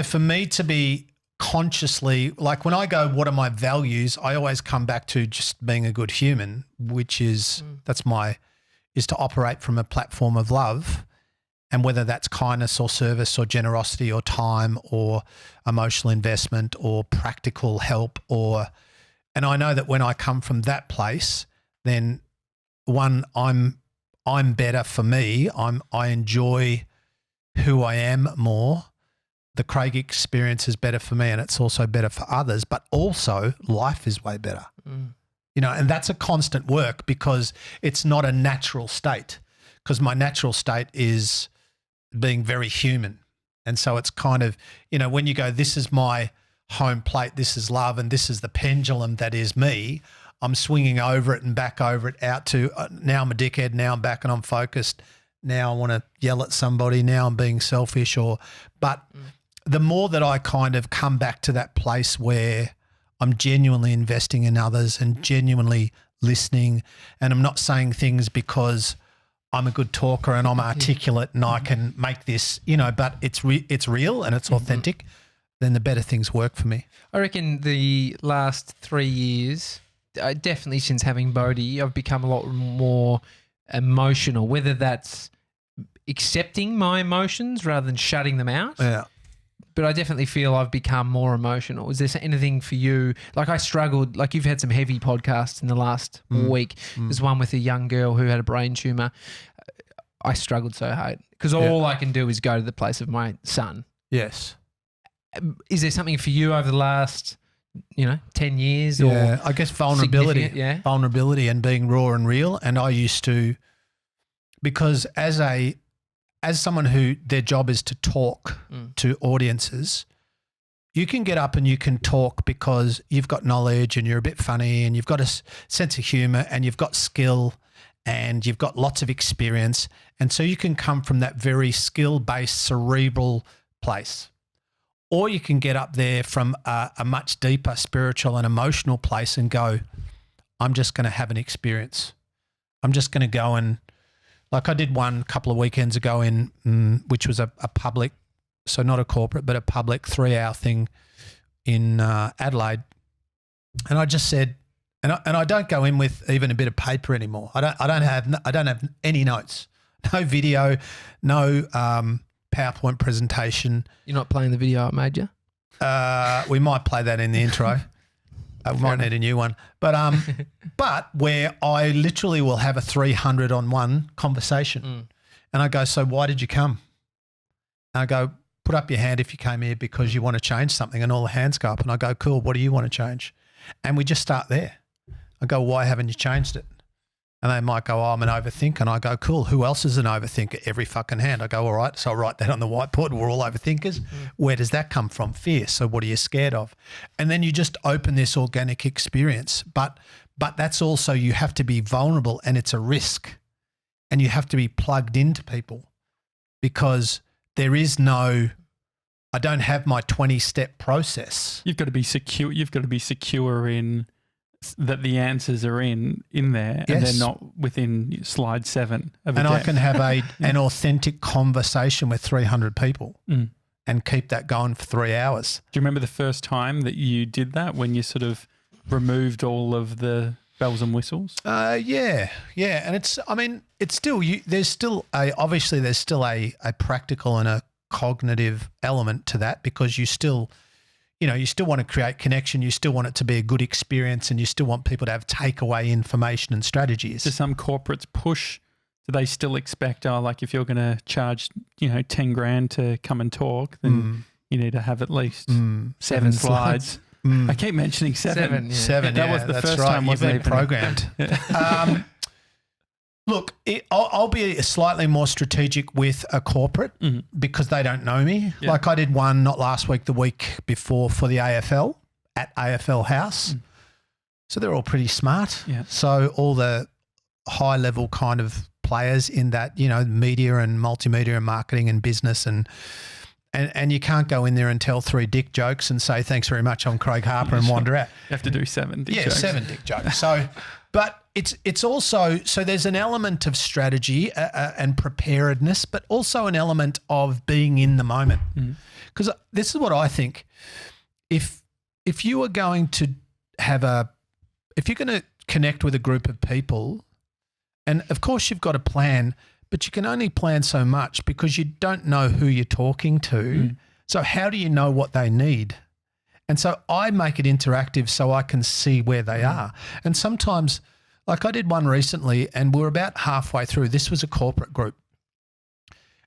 for me to be consciously, like when I go, what are my values? I always come back to just being a good human, which is, is to operate from a platform of love. And whether that's kindness or service or generosity or time or emotional investment or practical help and I know that when I come from that place, then I'm better for me. I enjoy who I am more. The Craig experience is better for me and it's also better for others, but also life is way better. And that's a constant work because it's not a natural state, because my natural state is being very human. And so it's kind of, when you go, this is my home plate, this is love, and this is the pendulum that is me, I'm swinging over it and back over it out to now I'm a dickhead, now I'm back and I'm focused, now I want to yell at somebody, now I'm being selfish but the more that I kind of come back to that place where I'm genuinely investing in others and genuinely listening, and I'm not saying things because I'm a good talker and I'm articulate and I can make this, but it's real and it's authentic, then the better things work for me. I reckon the last 3 years, definitely since having Bodhi, I've become a lot more emotional, whether that's accepting my emotions rather than shutting them out. Yeah. But I definitely feel I've become more emotional. Is there anything for you? Like I struggled, like you've had some heavy podcasts in the last week. There's one with a young girl who had a brain tumor. I struggled so hard because all I can do is go to the place of my son. Yes. Is there something for you over the last, 10 years? Yeah, I guess vulnerability. Yeah. Vulnerability and being raw and real. And I used to, because as someone who their job is to talk to audiences, you can get up and you can talk because you've got knowledge and you're a bit funny and you've got a sense of humor and you've got skill and you've got lots of experience. And so you can come from that very skill-based cerebral place. Or you can get up there from a much deeper spiritual and emotional place and go, I'm just going to have an experience. I'm just going to go and, like I did one couple of weekends ago which was a public, so not a corporate, but a public 3-hour thing in Adelaide. And I just said, and I don't go in with even a bit of paper anymore. I don't have any notes, no video, no PowerPoint presentation. You're not playing the video I made you? We might play that in the intro. We might need a new one. But where I literally will have a 300-on-1 conversation. And I go, so why did you come? And I go, put up your hand if you came here because you want to change something. And all the hands go up. And I go, cool, what do you want to change? And we just start there. I go, why haven't you changed it? And they might go, I'm an overthinker. And I go, cool, who else is an overthinker? Every fucking hand. I go, all right. So I write that on the whiteboard. We're all overthinkers. Where does that come from? Fear. So what are you scared of? And then you just open this organic experience. But that's also, you have to be vulnerable and it's a risk. And you have to be plugged into people because there is no, I don't have my 20-step process. You've got to be secure. You've got to be secure in that the answers are in there and they're not within slide 7 of and deck. I can have an authentic conversation with 300 people and keep that going for 3 hours. Do you remember the first time that you did that, when you sort of removed all of the bells and whistles? Yeah. And it's still, there's still a practical and a cognitive element to that because you still want to create connection. You still want it to be a good experience and you still want people to have takeaway information and strategies. Do some corporates push? Do they still expect, like if you're going to charge, 10 grand to come and talk, then you need to have at least 7 slides. I keep mentioning 7. 7, yeah. 7, That was the that's first right. time, You've wasn't been it? programmed. Look, I'll be slightly more strategic with a corporate because they don't know me. Yeah. Like I did one not last week, the week before for the AFL at AFL House. So they're all pretty smart. Yeah. So all the high level kind of players in that, media and multimedia and marketing and business and you can't go in there and tell 3 dick jokes and say, thanks very much, I'm Craig Harper and wander out. You have to do 7 dick jokes. 7 dick jokes. So, but it's also, so there's an element of strategy and preparedness, but also an element of being in the moment. Because this is what I think. If you are going to if you're going to connect with a group of people, and of course you've got a plan, but you can only plan so much because you don't know who you're talking to. So how do you know what they need? And so I make it interactive so I can see where they are. And sometimes, like I did one recently and we're about halfway through. This was a corporate group.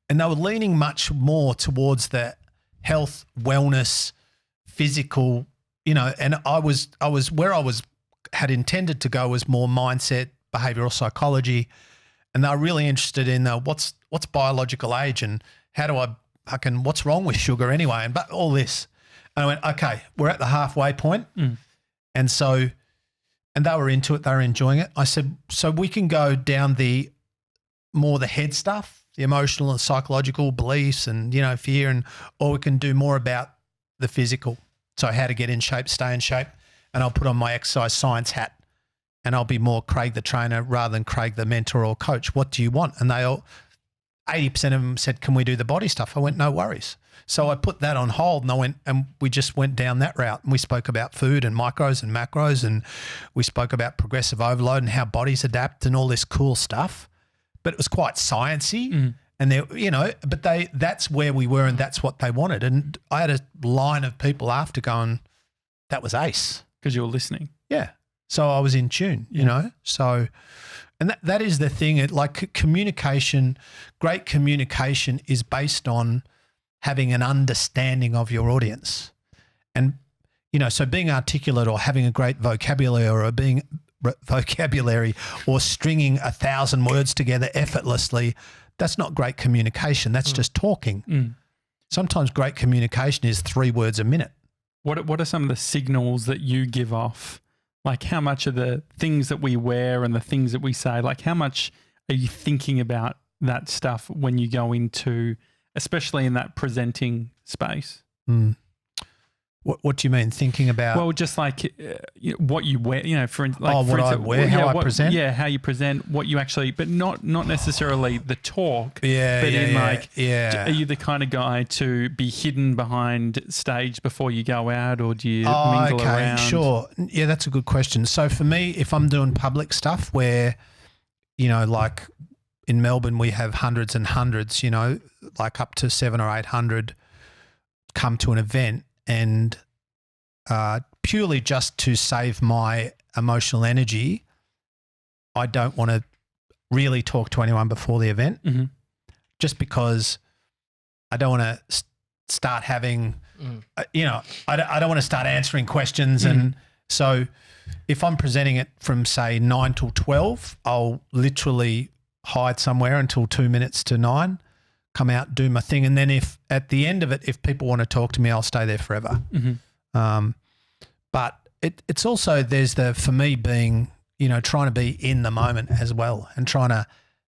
And they were leaning much more towards the health, wellness, physical, and I was where I had intended to go was more mindset, behavioral psychology. And they're really interested in what's biological age and how do what's wrong with sugar anyway, and but all this. And I went, okay, we're at the halfway point. And so, and they were into it, they were enjoying it. I said, so we can go down the head stuff, the emotional and psychological beliefs and, fear, or we can do more about the physical. So how to get in shape, stay in shape. And I'll put on my exercise science hat. And I'll be more Craig the trainer rather than Craig the mentor or coach. What do you want? And they all, 80% of them said, can we do the body stuff? I went, no worries. So I put that on hold and we just went down that route. And we spoke about food and micros and macros and we spoke about progressive overload and how bodies adapt and all this cool stuff. But it was quite sciencey. And that's where we were and that's what they wanted. And I had a line of people after going, that was ace. Because you were listening. Yeah. So I was in tune, So, and that is the thing. Like communication, great communication is based on having an understanding of your audience. And, so being articulate or having a great vocabulary or stringing 1,000 words together effortlessly, that's not great communication. That's just talking. Sometimes great communication is 3 words a minute. What are some of the signals that you give off? Like how much of the things that we wear and the things that we say, like how much are you thinking about that stuff when you go into, especially in that presenting space? What do you mean thinking about? Well, just like what you wear, for like what I wear, how I present? Yeah, how you present, what you actually, but not necessarily the talk. Are you the kind of guy to be hidden behind stage before you go out or do you mingle around? Sure. Yeah, that's a good question. So for me, if I'm doing public stuff where, like in Melbourne, we have hundreds and hundreds, like up to 700 or 800 come to an event. And purely just to save my emotional energy, I don't want to really talk to anyone before the event just because I don't want to start having, I don't want to start answering questions. And so if I'm presenting it from say 9 till 12, I'll literally hide somewhere until 2 minutes to 9. Come out, do my thing. And then if at the end of it, if people want to talk to me, I'll stay there forever. But it's also, for me being, trying to be in the moment as well and trying to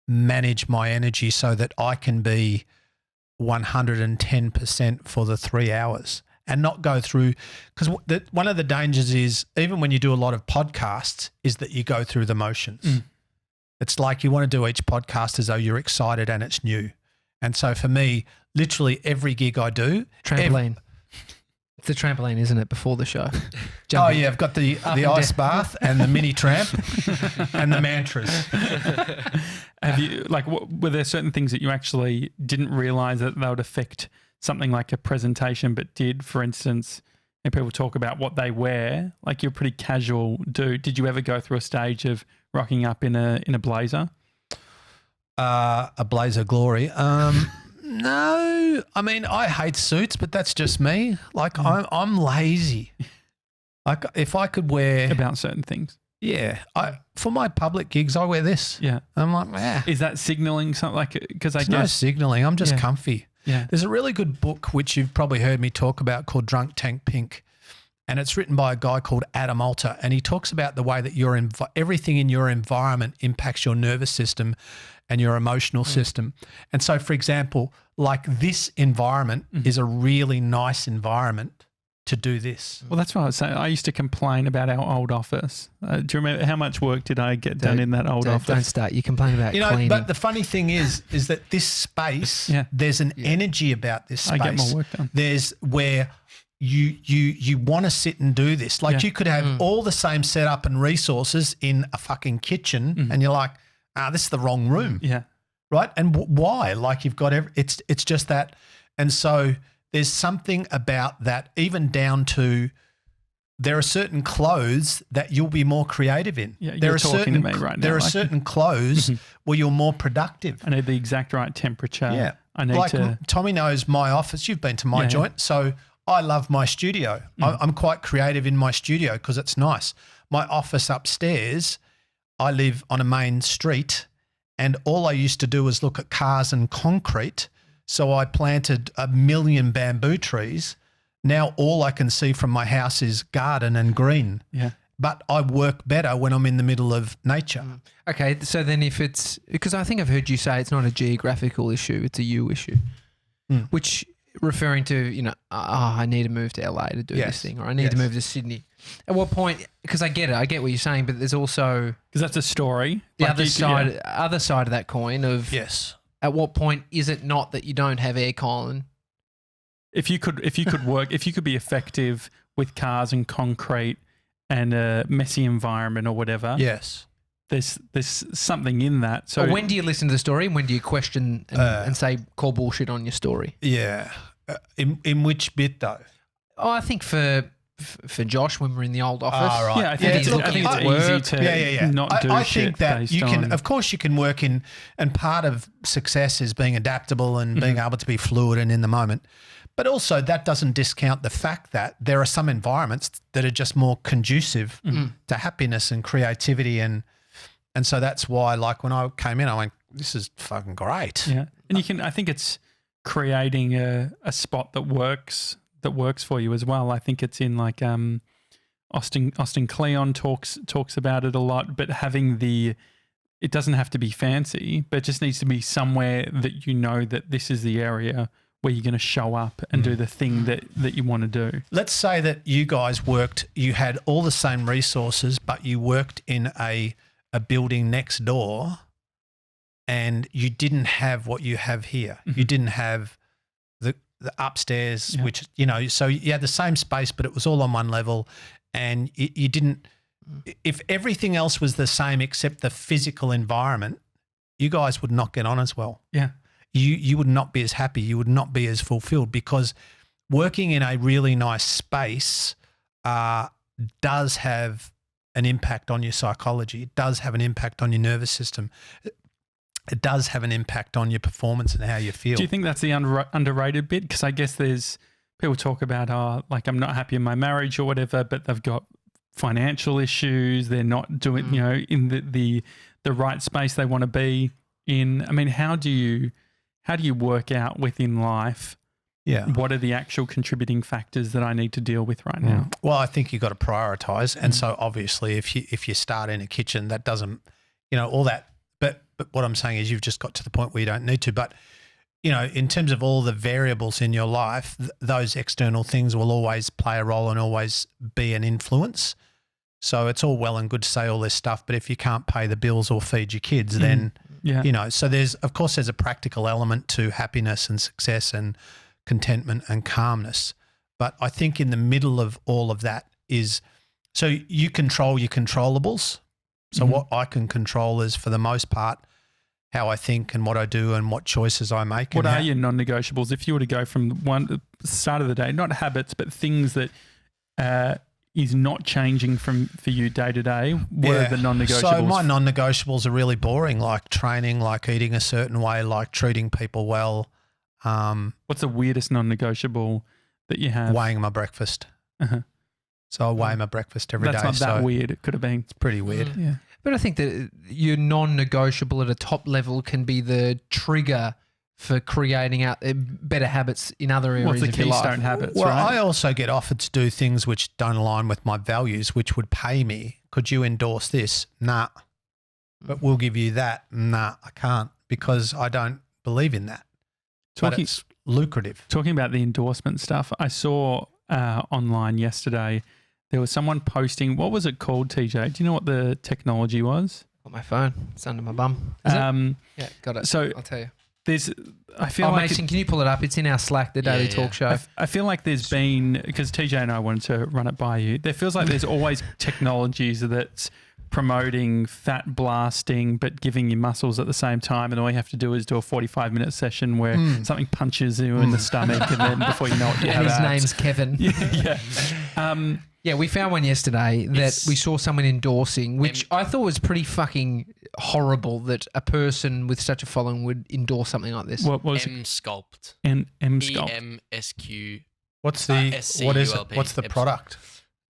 manage my energy so that I can be 110% for the 3 hours and not go through, because one of the dangers is even when you do a lot of podcasts is that you go through the motions. It's like you want to do each podcast as though you're excited and it's new. And so for me, literally every gig I do. Trampoline. It's the trampoline, isn't it, before the show? Oh, yeah. I've got the ice bath and the mini tramp and the mantras. Have you, were there certain things that you actually didn't realise that they would affect something like a presentation but did? For instance, when people talk about what they wear, like you're a pretty casual dude. Did you ever go through a stage of rocking up in a blazer? A blazer glory. No, I mean, I hate suits, but that's just me. Like I'm lazy. Like if I could wear about certain things. Yeah. For my public gigs, I wear this. Yeah. I'm like, Is that signaling something like, because I There's guess. no signalling. I'm just comfy. Yeah. There's a really good book, which you've probably heard me talk about, called Drunk Tank Pink. And it's written by a guy called Adam Alter. And he talks about the way that everything in your environment impacts your nervous system and your emotional system. And so, for example, like this environment is a really nice environment to do this. Well, that's what I was saying. I used to complain about our old office. Do you remember how much work did I get done in that old office? Don't start. You complain about cleaning. But the funny thing is that this space, there's an energy about this space. I get more work done. There's where you want to sit and do this. Like you could have all the same setup and resources in a fucking kitchen, and you're like, this is the wrong room. Yeah. Right. And why? Like you've got it's just that. And so there's something about that, even down to there are certain clothes that you'll be more creative in. Yeah, there you're are talking certain, to me right now. There are like, certain clothes where you're more productive. I need the exact right temperature. Yeah. I need to. Tommy knows my office. You've been to my joint. So I love my studio. I'm quite creative in my studio because it's nice. My office upstairs, I live on a main street, and all I used to do was look at cars and concrete. So I planted 1 million bamboo trees. Now all I can see from my house is garden and green. Yeah. But I work better when I'm in the middle of nature. Okay, so then if it's – because I think I've heard you say it's not a geographical issue, it's a you issue, which referring to, I need to move to LA to do this thing, or I need to move to Sydney. At what point – because I get what you're saying, but there's also – because that's a story. The like other side of that coin of at what point is it not that you don't have aircon? If you could work, if you could be effective with cars and concrete and a messy environment or whatever. Yes. There's something in that. So but when do you listen to the story and when do you question and say call bullshit on your story? Yeah. In which bit though? Oh, I think for Josh when we're in the old office. Oh, right. Yeah, I think it's easy to not do I shit think that based you can, on, of course you can work in, and part of success is being adaptable and being able to be fluid and in the moment. But also that doesn't discount the fact that there are some environments that are just more conducive to happiness and creativity. And so that's why, like when I came in, I went, this is fucking great. Yeah. And I think it's creating a spot that works for you as well. I think it's in like Austin Kleon talks about it a lot, but having it doesn't have to be fancy, but it just needs to be somewhere that you know that this is the area where you're going to show up and do the thing that you want to do. Let's say that you guys you had all the same resources, but you worked in a building next door and you didn't have what you have here. You didn't have the upstairs, which, so you had the same space, but it was all on one level, and you didn't, if everything else was the same except the physical environment, you guys would not get on as well. Yeah. You would not be as happy. You would not be as fulfilled, because working in a really nice space does have an impact on your psychology. It does have an impact on your nervous system. It does have an impact on your performance and how you feel. Do you think that's the underrated bit? Because I guess there's people talk about, like, I'm not happy in my marriage or whatever, but they've got financial issues. They're not doing, in the right space they want to be in. I mean, how do you work out within life? Yeah. What are the actual contributing factors that I need to deal with right now? Well, I think you've got to prioritize. And so obviously if you start in a kitchen, that doesn't, all that. But what I'm saying is you've just got to the point where you don't need to. But, in terms of all the variables in your life, those external things will always play a role and always be an influence. So it's all well and good to say all this stuff, but if you can't pay the bills or feed your kids, then, so there's a practical element to happiness and success and contentment and calmness. But I think in the middle of all of that is, so you control your controllables. So what I can control is, for the most part, how I think and what I do and what choices I make. What are your non-negotiables? If you were to go from the start of the day, not habits, but things that is not changing for you day to day, what are the non-negotiables? So my non-negotiables are really boring, like training, like eating a certain way, like treating people well. What's the weirdest non-negotiable that you have? Weighing my breakfast. So I weigh my breakfast every day. That's not that weird. It could have been. It's pretty weird. Yeah. But I think that your non-negotiable at a top level can be the trigger for creating out better habits in other areas What's the of your life. keystone habits, Well, right? I also get offered to do things which don't align with my values, which would pay me. Could you endorse this? Nah. But we'll give you that. Nah, I can't because I don't believe in that. But it's lucrative. Talking about the endorsement stuff, I saw online yesterday, there was someone posting, what was it called, TJ? Do you know what the technology was? Got my phone. It's under my bum. Is it? Yeah, got it. So I'll tell you. I feel like Mason, can you pull it up? It's in our Slack, the Daily Talk Show. I feel like there's been, because TJ and I wanted to run it by you, there feels like there's always technologies that's promoting fat blasting but giving you muscles at the same time, and all you have to do is do a 45-minute session where something punches you in the stomach, and then before you know it, you have his abs. name's Kevin. Yeah. We found one yesterday that we saw someone endorsing, which I thought was pretty fucking horrible that a person with such a following would endorse something like this. What was M-Sculpt. M-Sculpt. EMSQ. What is it? What's the product?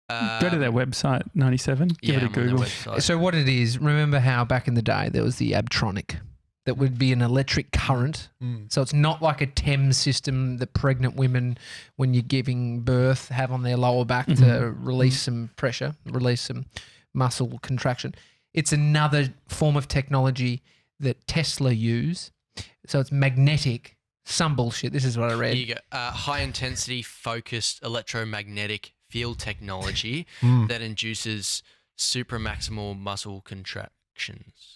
Go to their website, 97. Give it a Google. So what it is, remember how back in the day there was the Abtronic that would be an electric current. So it's not like a TEM system that pregnant women, when you're giving birth, have on their lower back to release some pressure, release some muscle contraction. It's another form of technology that Tesla use. So it's magnetic. Some bullshit. This is what I read. Here you go. High intensity focused electromagnetic field technology that induces supramaximal muscle contractions.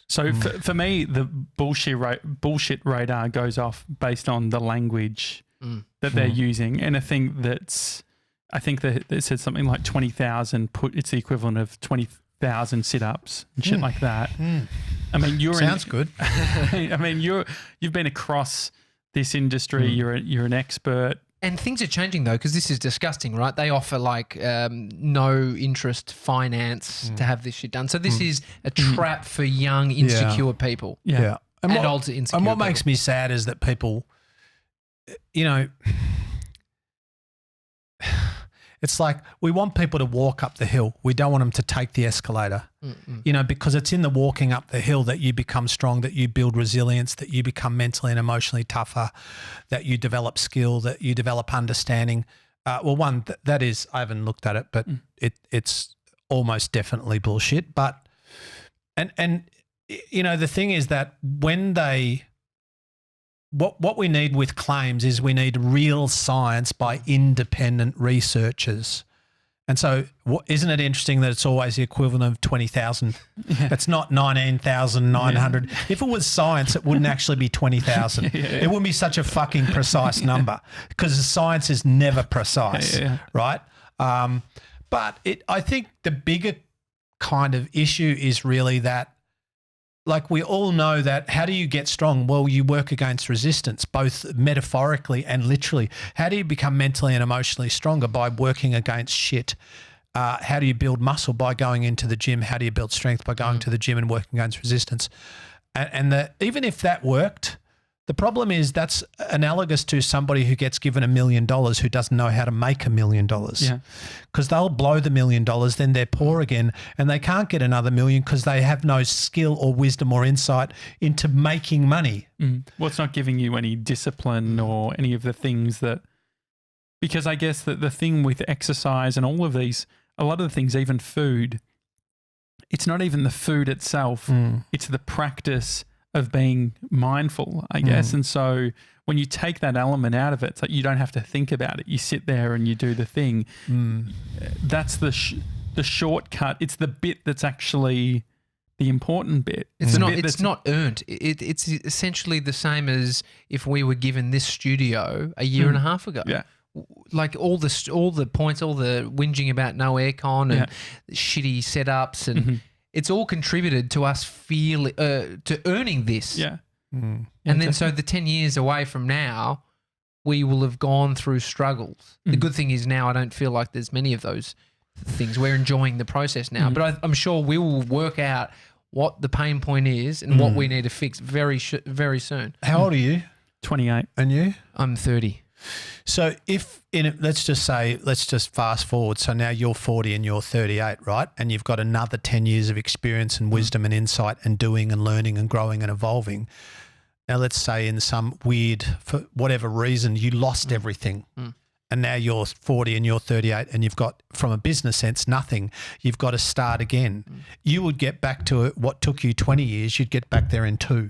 So for me, the bullshit radar goes off based on the language that they're using, and a thing that's, I think that it said something like 20,000. It's the equivalent of 20,000 sit-ups and shit like that. I mean, Sounds good. I mean, you've been across this industry. You're an expert. And things are changing though, because this is disgusting, right? They offer like no interest finance to have this shit done. So this is a trap for young, insecure people. Yeah. And Adults insecure. And what people. makes me sad is that people, it's like we want people to walk up the hill. We don't want them to take the escalator, because it's in the walking up the hill that you become strong, that you build resilience, that you become mentally and emotionally tougher, that you develop skill, that you develop understanding. That is, I haven't looked at it, but it's almost definitely bullshit. But, and the thing is that when what we need with claims is we need real science by independent researchers. And so isn't it interesting that it's always the equivalent of 20,000? It's not 19,900. If it was science, it wouldn't actually be 20,000. It wouldn't be such a fucking precise number because science is never precise, right? But I think the bigger kind of issue is really that, like we all know that how do you get strong? Well, you work against resistance, both metaphorically and literally. How do you become mentally and emotionally stronger? By working against shit. How do you build muscle? By going into the gym. How do you build strength? By going to the gym and working against resistance. And even if that worked, the problem is that's analogous to somebody who gets given $1 million who doesn't know how to make $1 million. Yeah. Because they'll blow the $1 million, then they're poor again, and they can't get another million because they have no skill or wisdom or insight into making money. Well, it's not giving you any discipline or any of the things that, because I guess that the thing with exercise and all of these, a lot of the things, even food, it's not even the food itself, it's the practice of being mindful, I guess. And so when you take that element out of it, it's like you don't have to think about it. You sit there and you do the thing. That's the shortcut. It's the bit that's actually the important bit. It's not earned. It's essentially the same as if we were given this studio a year and a half ago. Yeah. Like all the points, all the whinging about no aircon and shitty setups and it's all contributed to us to earning this. Yeah. And then so the 10 years away from now, we will have gone through struggles. The good thing is now I don't feel like there's many of those things. We're enjoying the process now. But I'm sure we will work out what the pain point is and what we need to fix very soon. How old are you? 28. And you? I'm 30. So let's just fast forward. So now you're 40 and you're 38, right? And you've got another 10 years of experience and wisdom and insight and doing and learning and growing and evolving. Now let's say in some weird, for whatever reason, you lost everything. And now you're 40 and you're 38 and you've got, from a business sense, nothing. You've got to start again. You would get back to what took you 20 years, you'd get back there in 2,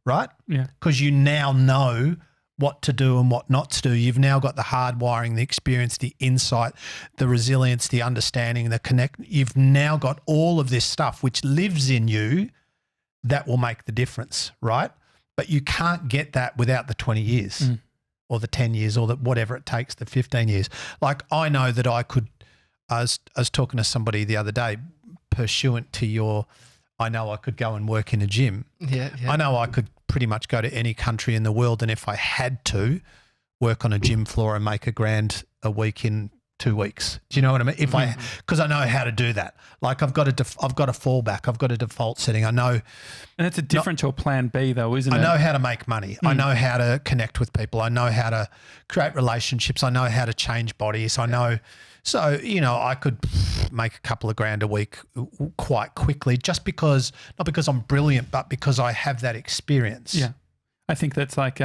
right? Yeah. Because you now know what to do and what not to do. You've now got the hardwiring, the experience, the insight, the resilience, the understanding, the connect. You've now got all of this stuff which lives in you that will make the difference, right? But you can't get that without the 20 years. Or the 10 years or whatever it takes, the 15 years. Like I know that I was talking to somebody the other day pursuant to I know I could go and work in a gym. Yeah. I know I could pretty much go to any country in the world, and if I had to, work on a gym floor and make $1,000 a week in 2 weeks. Do you know what I mean? Because I know how to do that. Like I've got a fallback. I've got a default setting. I know. And it's different to a plan B though, isn't it? I know how to make money. I know how to connect with people. I know how to create relationships. I know how to change bodies. I know. So, I could make a couple of $1,000 a week quite quickly not because I'm brilliant, but because I have that experience. Yeah. I think that's like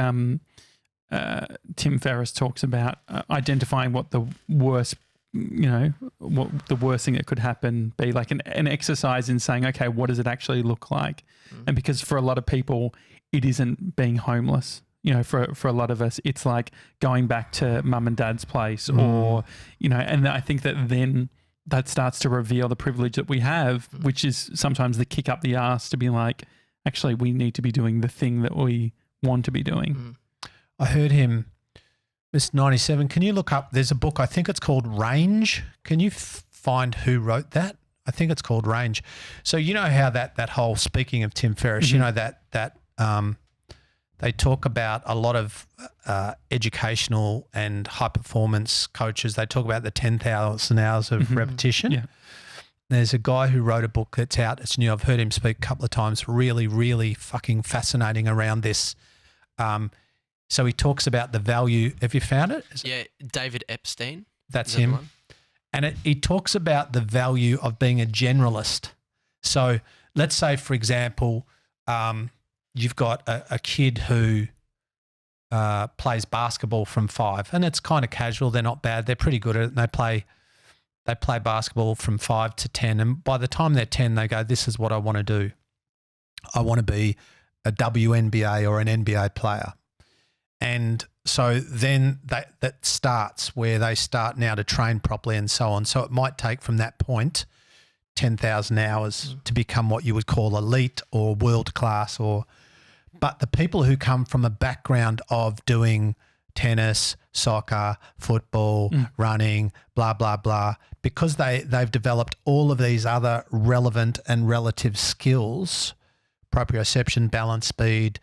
Tim Ferriss talks about identifying what the worst, what the worst thing that could happen be, like an exercise in saying, okay, what does it actually look like? And because for a lot of people, it isn't being homeless. For a lot of us, it's like going back to mum and dad's place or, and I think that then that starts to reveal the privilege that we have, which is sometimes the kick up the arse to be like, actually, we need to be doing the thing that we want to be doing. I heard him, Mr. 97, can you look up, there's a book, I think it's called Range. Can you find who wrote that? I think it's called Range. So you know how that whole, speaking of Tim Ferriss, that they talk about a lot of educational and high performance coaches. They talk about the 10,000 hours of repetition. Yeah. There's a guy who wrote a book that's out. It's new. I've heard him speak a couple of times. Really, really fucking fascinating around this. So he talks about the value. Have you found it? Yeah, David Epstein. That's him. And he talks about the value of being a generalist. So let's say, for example, you've got a kid who plays basketball from 5, and it's kind of casual. They're not bad. They're pretty good at it. And they play basketball from 5 to 10, and by the time they're 10, they go, this is what I want to do. I want to be a WNBA or an NBA player. And so then that starts where they start now to train properly and so on. So it might take from that point 10,000 hours to become what you would call elite or world class. But the people who come from a background of doing tennis, soccer, football, running, blah, blah, blah, because they've developed all of these other relevant and relative skills, proprioception, balance, speed,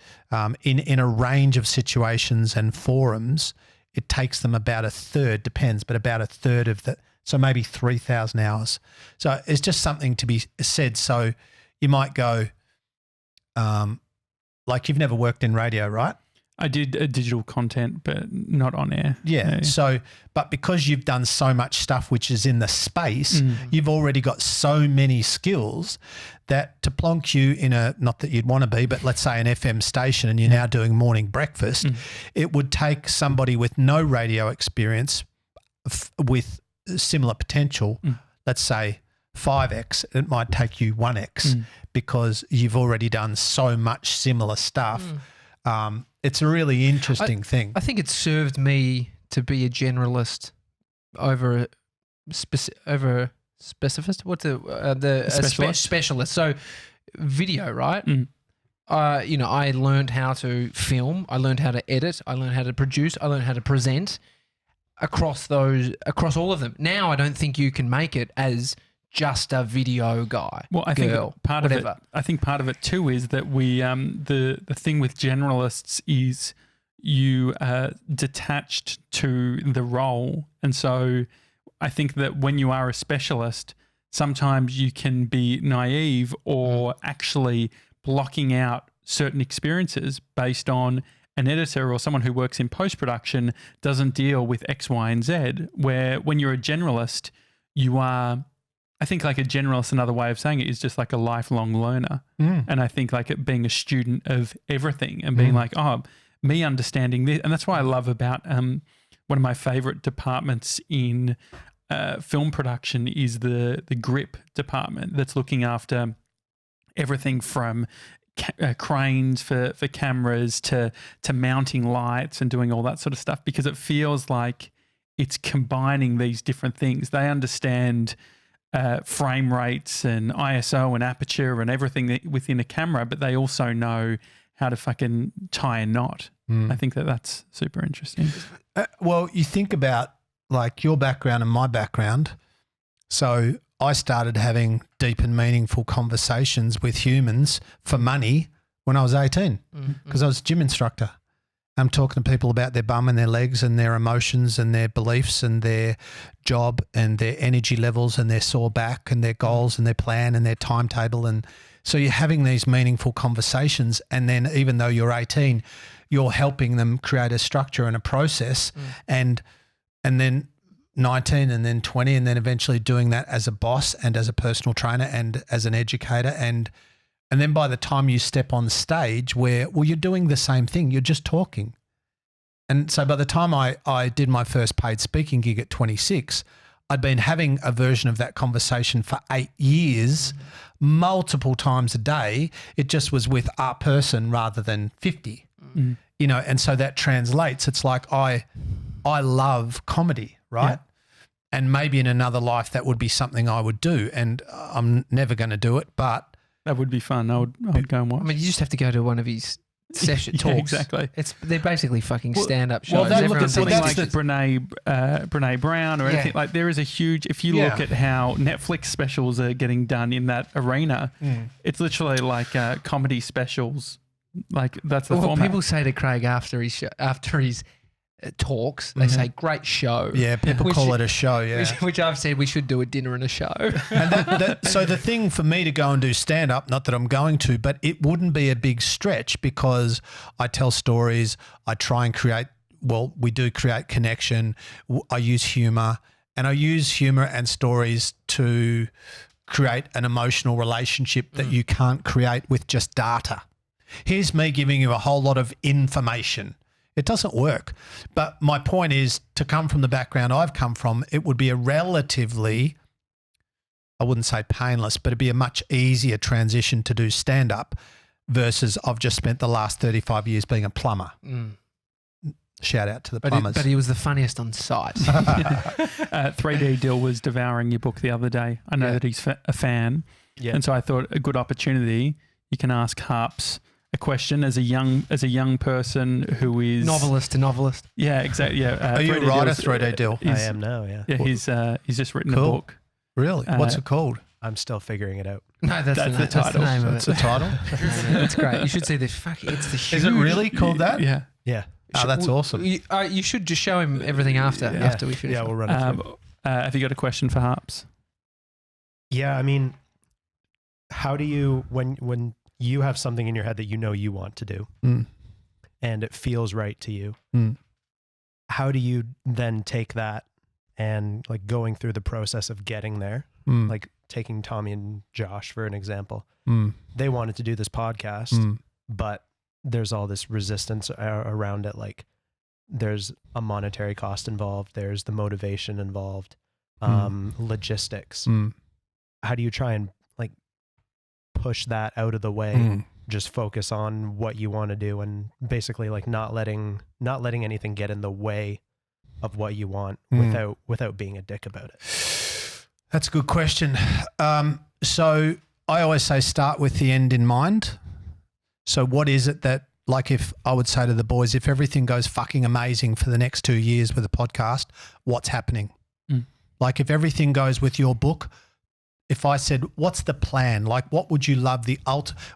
in a range of situations and forums, it takes them about a third, depends, but about a third of so maybe 3,000 hours. So it's just something to be said. So you might go, like you've never worked in radio, right? I did digital content, but not on air. Yeah. No. So, but because you've done so much stuff which is in the space, you've already got so many skills that to plonk you in not that you'd want to be, but let's say an FM station and you're now doing morning breakfast, it would take somebody with no radio experience with similar potential, let's say 5x, it might take you 1x because you've already done so much similar stuff. It's a really interesting thing. I think it served me to be a generalist over a specialist. What's the specialist? So video, right? I learned how to film. I learned how to edit. I learned how to produce. I learned how to present across all of them. Now I don't think you can make it as just a video guy. Well, I think part of it too is that we the thing with generalists is you are detached to the role, and so I think that when you are a specialist, sometimes you can be naive or actually blocking out certain experiences based on an editor or someone who works in post-production doesn't deal with X, Y, and Z, where when you're a generalist, you are, I think like a generalist, another way of saying it is just like a lifelong learner. And I think like it being a student of everything and being like, oh, me understanding this. And that's why I love about one of my favorite departments in film production is the grip department that's looking after everything from cranes for cameras to mounting lights and doing all that sort of stuff, because it feels like it's combining these different things. They understand frame rates and ISO and aperture and everything within a camera, but they also know how to fucking tie a knot. I think that's super interesting. Well, you think about like your background and my background. So I started having deep and meaningful conversations with humans for money when I was 18 because I was a gym instructor. I'm talking to people about their bum and their legs and their emotions and their beliefs and their job and their energy levels and their sore back and their goals and their plan and their timetable. And so you're having these meaningful conversations, and then even though you're 18, you're helping them create a structure and a process, and then 19 and then 20 and then eventually doing that as a boss and as a personal trainer and as an educator. And then by the time you step on stage where, well, you're doing the same thing, you're just talking. And so by the time I did my first paid speaking gig at 26, I'd been having a version of that conversation for 8 years, multiple times a day. It just was with a person rather than 50, you know, and so that translates. It's like I love comedy, right? Yeah. And maybe in another life that would be something I would do, and I'm never going to do it, but that would be fun. I would go and watch. I mean, you just have to go to one of his session talks. Exactly. They're basically fucking stand-up shows. Well, look at Everyone's something like like Brene Brown or anything. Like there is a huge. If you look at how Netflix specials are getting done in that arena, it's literally like comedy specials. Like that's the format. People say to Craig after his talks, they say great show. Yeah, people call it a show. Yeah, which I've said we should do a dinner and a show. And so the thing for me to go and do stand up, not that I'm going to, but it wouldn't be a big stretch because I tell stories. I try and create. Well, we do create connection. I use humor, and I use humor and stories to create an emotional relationship that you can't create with just data. Here's me giving you a whole lot of information. It doesn't work. But my point is, to come from the background I've come from, it would be a relatively, I wouldn't say painless, but it'd be a much easier transition to do stand-up versus I've just spent the last 35 years being a plumber. Shout out to the plumbers. But he was the funniest on site. 3D Dill was devouring your book the other day. I know that he's a fan. Yeah. And so I thought a good opportunity, you can ask Harps a question as a young person who is novelist to novelist. Yeah, exactly. Yeah. Are you a writer, 3D Dill? I am now. Yeah. Yeah. He's just written a book. Really? What's it called? I'm still figuring it out. No, that's the title. That's the name of it. That's the title. That's great. You should see this. It's the huge. Is it really called that? Yeah. Yeah. Oh, that's awesome. You should just show him everything after we finish. Yeah, we'll run it through. Have you got a question for Harps? Yeah, I mean, how do you when you have something in your head that you know you want to do and it feels right to you, how do you then take that and like going through the process of getting there, like taking Tommy and Josh for an example, they wanted to do this podcast, but there's all this resistance around it. Like there's a monetary cost involved. There's the motivation involved, logistics. How do you try and like push that out of the way, just focus on what you want to do and basically like not letting anything get in the way of what you want without being a dick about it? That's a good question. So I always say start with the end in mind. So what is it that, like if I would say to the boys, if everything goes fucking amazing for the next 2 years with the podcast, what's happening? Like if everything goes with your book, if I said, what's the plan? Like what would you love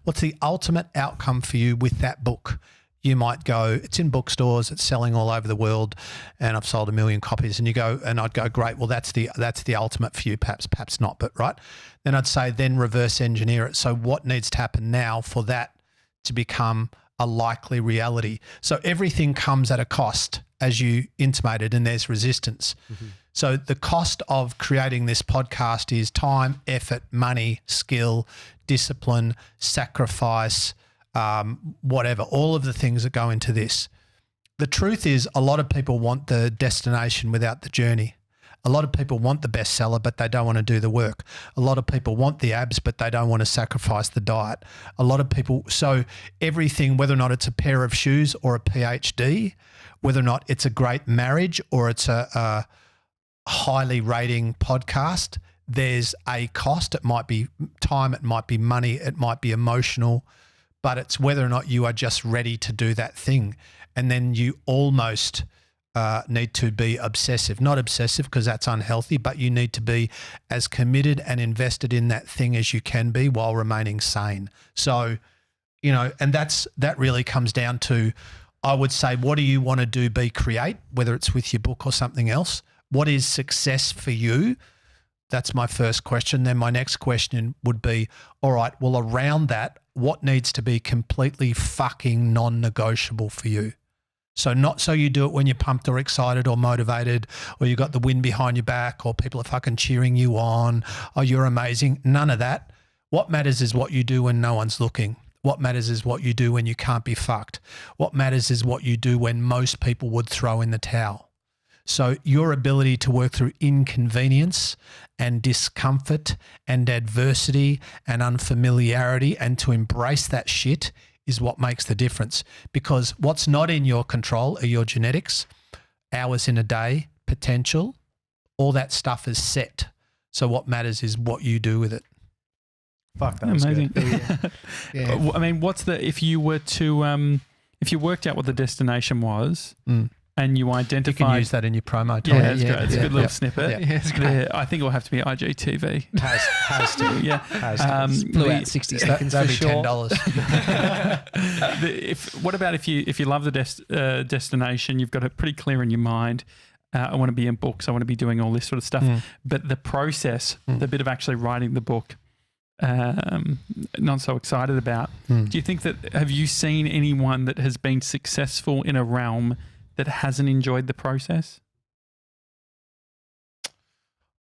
what's the ultimate outcome for you with that book? You might go, it's in bookstores, it's selling all over the world and I've sold 1 million copies, and you go, and I'd go, great. Well, that's the ultimate for you. Perhaps not, but right. Then I'd say, then reverse engineer it. So what needs to happen now for that to become a likely reality. So everything comes at a cost, as you intimated, and there's resistance. So the cost of creating this podcast is time, effort, money, skill, discipline, sacrifice, whatever, all of the things that go into this. The truth is a lot of people want the destination without the journey. A lot of people want the bestseller, but they don't want to do the work. A lot of people want the abs, but they don't want to sacrifice the diet. A lot of people, so everything, whether or not it's a pair of shoes or a PhD, whether or not it's a great marriage or it's a highly rating podcast, there's a cost. It might be time, it might be money, it might be emotional, but it's whether or not you are just ready to do that thing. And then you almost need to be obsessive, not obsessive because that's unhealthy, but you need to be as committed and invested in that thing as you can be while remaining sane. So, you know, and that really comes down to, I would say, what do you want to do, create, whether it's with your book or something else? What is success for you? That's my first question. Then my next question would be, all right, well, around that, what needs to be completely fucking non-negotiable for you? So not so you do it when you're pumped or excited or motivated or you got the wind behind your back or people are fucking cheering you on or you're amazing. None of that. What matters is what you do when no one's looking. What matters is what you do when you can't be fucked. What matters is what you do when most people would throw in the towel. So your ability to work through inconvenience and discomfort and adversity and unfamiliarity and to embrace that shit is what makes the difference, because what's not in your control are your genetics, hours in a day, potential, all that stuff is set. So what matters is what you do with it. Fuck, that was amazing. good. Yeah. I mean, if you were to, if you worked out what the destination was and you You identified. can use that in your promo. Yeah, Tom. that's great. It's a good little snippet. Yeah. Yeah, it's great. Yeah, I think it'll have to be IGTV. Has to. Yeah. Has to. Blew out 60 seconds That'd for be sure. $10. What about if you love the destination, you've got it pretty clear in your mind. I want to be in books. I want to be doing all this sort of stuff. But the process, the bit of actually writing the book, not so excited about. Do you think that, have you seen anyone that has been successful in a realm that hasn't enjoyed the process?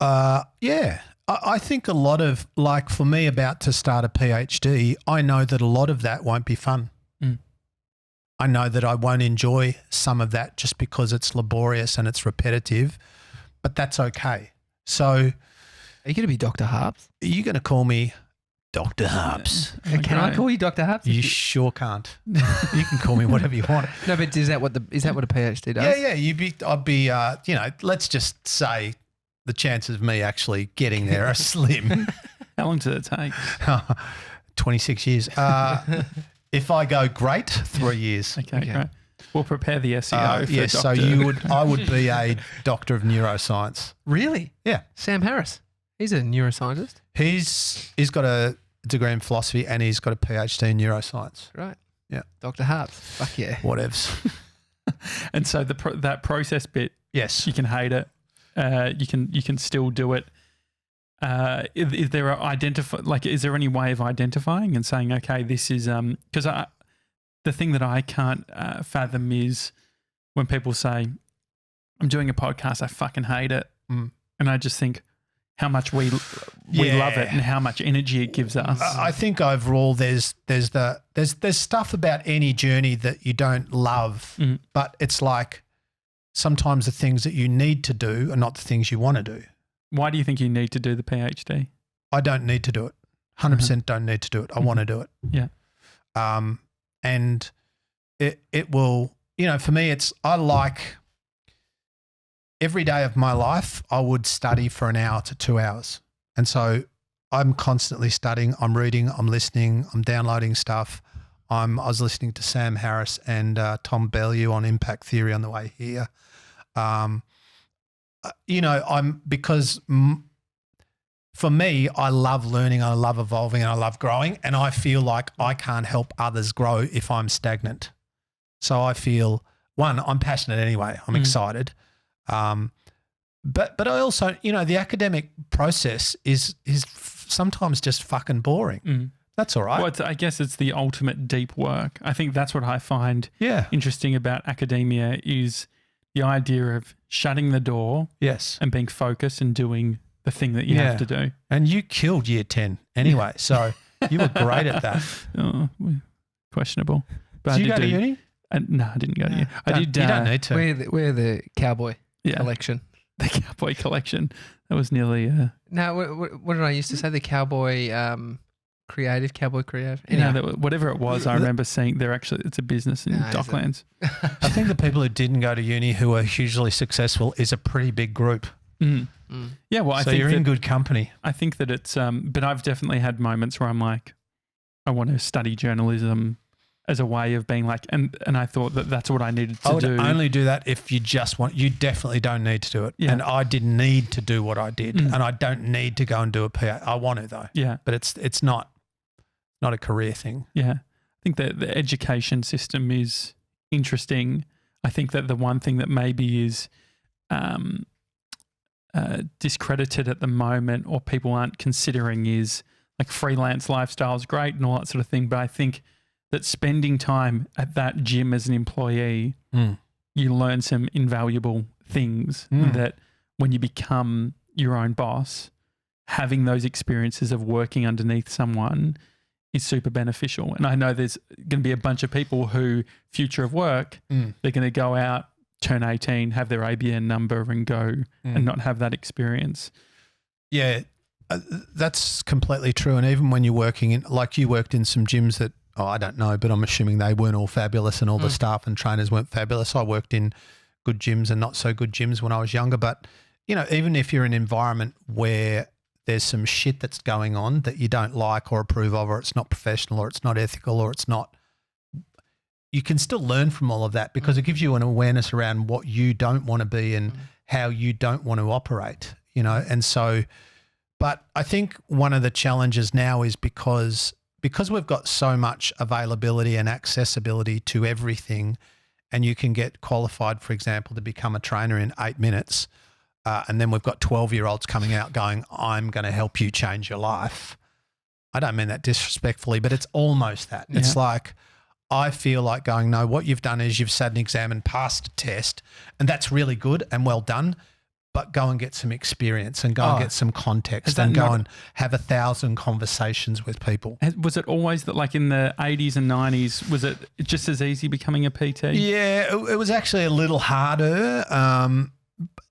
Yeah. I think a lot of, like for me about to start a PhD, I know that a lot of that won't be fun. I know that I won't enjoy some of that just because it's laborious and it's repetitive, but that's okay. So Are you going to be Dr. Harps? are you going to call me Dr. Harps? Can I call you Dr. Harps? You sure can't. You can call me whatever you want. No, but is that what a PhD does? Yeah. I'd be, let's just say the chances of me actually getting there are slim. How long did it take? 26 years. If I go great, 3 years. Okay, great. We'll prepare the SEO for Yes, so Dr. I would be a doctor of neuroscience. Really? Yeah. Sam Harris. He's a neuroscientist. He's got a degree in philosophy and he's got a PhD in neuroscience. Right. Yeah. Dr. Harps. Fuck yeah. Whatevs. And so that process bit, Yes. you can hate it. You can still do it. Is there is there any way of identifying and saying, okay, this is because the thing that I can't fathom is when people say, I'm doing a podcast, I fucking hate it, and I just think how much we love it and how much energy it gives us. I think overall there's stuff about any journey that you don't love, but it's like sometimes the things that you need to do are not the things you want to do. Why do you think you need to do the PhD? I don't need to do it. 100% don't need to do it. I want to do it. Yeah. And it will, for me, I like every day of my life, I would study for an hour to 2 hours. And so I'm constantly studying, I'm reading, I'm listening, I'm downloading stuff. I was listening to Sam Harris and Tom Bellew on impact theory on the way here. For me, I love learning, I love evolving, and I love growing, and I feel like I can't help others grow if I'm stagnant. So I feel, one, I'm passionate anyway, I'm excited. But I also, the academic process is sometimes just fucking boring. That's all right. Well, I guess it's the ultimate deep work. I think that's what I find Yeah. interesting about academia is the idea of shutting the door Yes. and being focused and doing the thing that you Yeah. have to do. And you killed year 10 anyway. So you were great at that. Oh, questionable. But Did I you did go to uni? No, I didn't go to uni. I did. You don't need to. We're the cowboy collection. The cowboy collection. That was nearly. No, what did I used to say? The cowboy cowboy creative. Anyway. Whatever it was, I remember seeing it's a business in Docklands. I think the people who didn't go to uni who are hugely successful is a pretty big group. Mm. Yeah, well, I So think you're in good company. I think that it's, but I've definitely had moments where I'm like, I want to study journalism as a way of being like, and I thought that that's what I needed to I would do. only do that if you just want. You definitely don't need to do it. Yeah. And I didn't need to do what I did, and I don't need to go and do a PA. I want to though. Yeah, But it's not a career thing. yeah. I think that the education system is interesting. I think that the one thing that maybe is discredited at the moment or people aren't considering is like freelance lifestyle is great and all that sort of thing. But I think that spending time at that gym as an employee, you learn some invaluable things that when you become your own boss, having those experiences of working underneath someone is super beneficial. And I know there's going to be a bunch of people who future of work, they're going to go out, turn 18, have their ABN number and go and not have that experience. Yeah, that's completely true. And even when you're working in, like you worked in some gyms that, I don't know, but I'm assuming they weren't all fabulous and all the staff and trainers weren't fabulous. I worked in good gyms and not so good gyms when I was younger. But, you know, even if you're in an environment where there's some shit that's going on that you don't like or approve of, or it's not professional or it's not ethical or it's not, you can still learn from all of that because it gives you an awareness around what you don't want to be and how you don't want to operate, you know. And so, but I think one of the challenges now is because we've got so much availability and accessibility to everything, and you can get qualified, for example, to become a trainer in 8 minutes, and then we've got 12-year-olds coming out going, I'm going to help you change your life. I don't mean that disrespectfully, but it's almost that. Yeah. It's like I feel like going, no, what you've done is you've sat an exam and passed a test, and that's really good and well done. But go and get some experience and go and get some context and go and have 1,000 conversations with people. Was it always that like in the 80s and 90s, was it just as easy becoming a PT? Yeah, it was actually a little harder.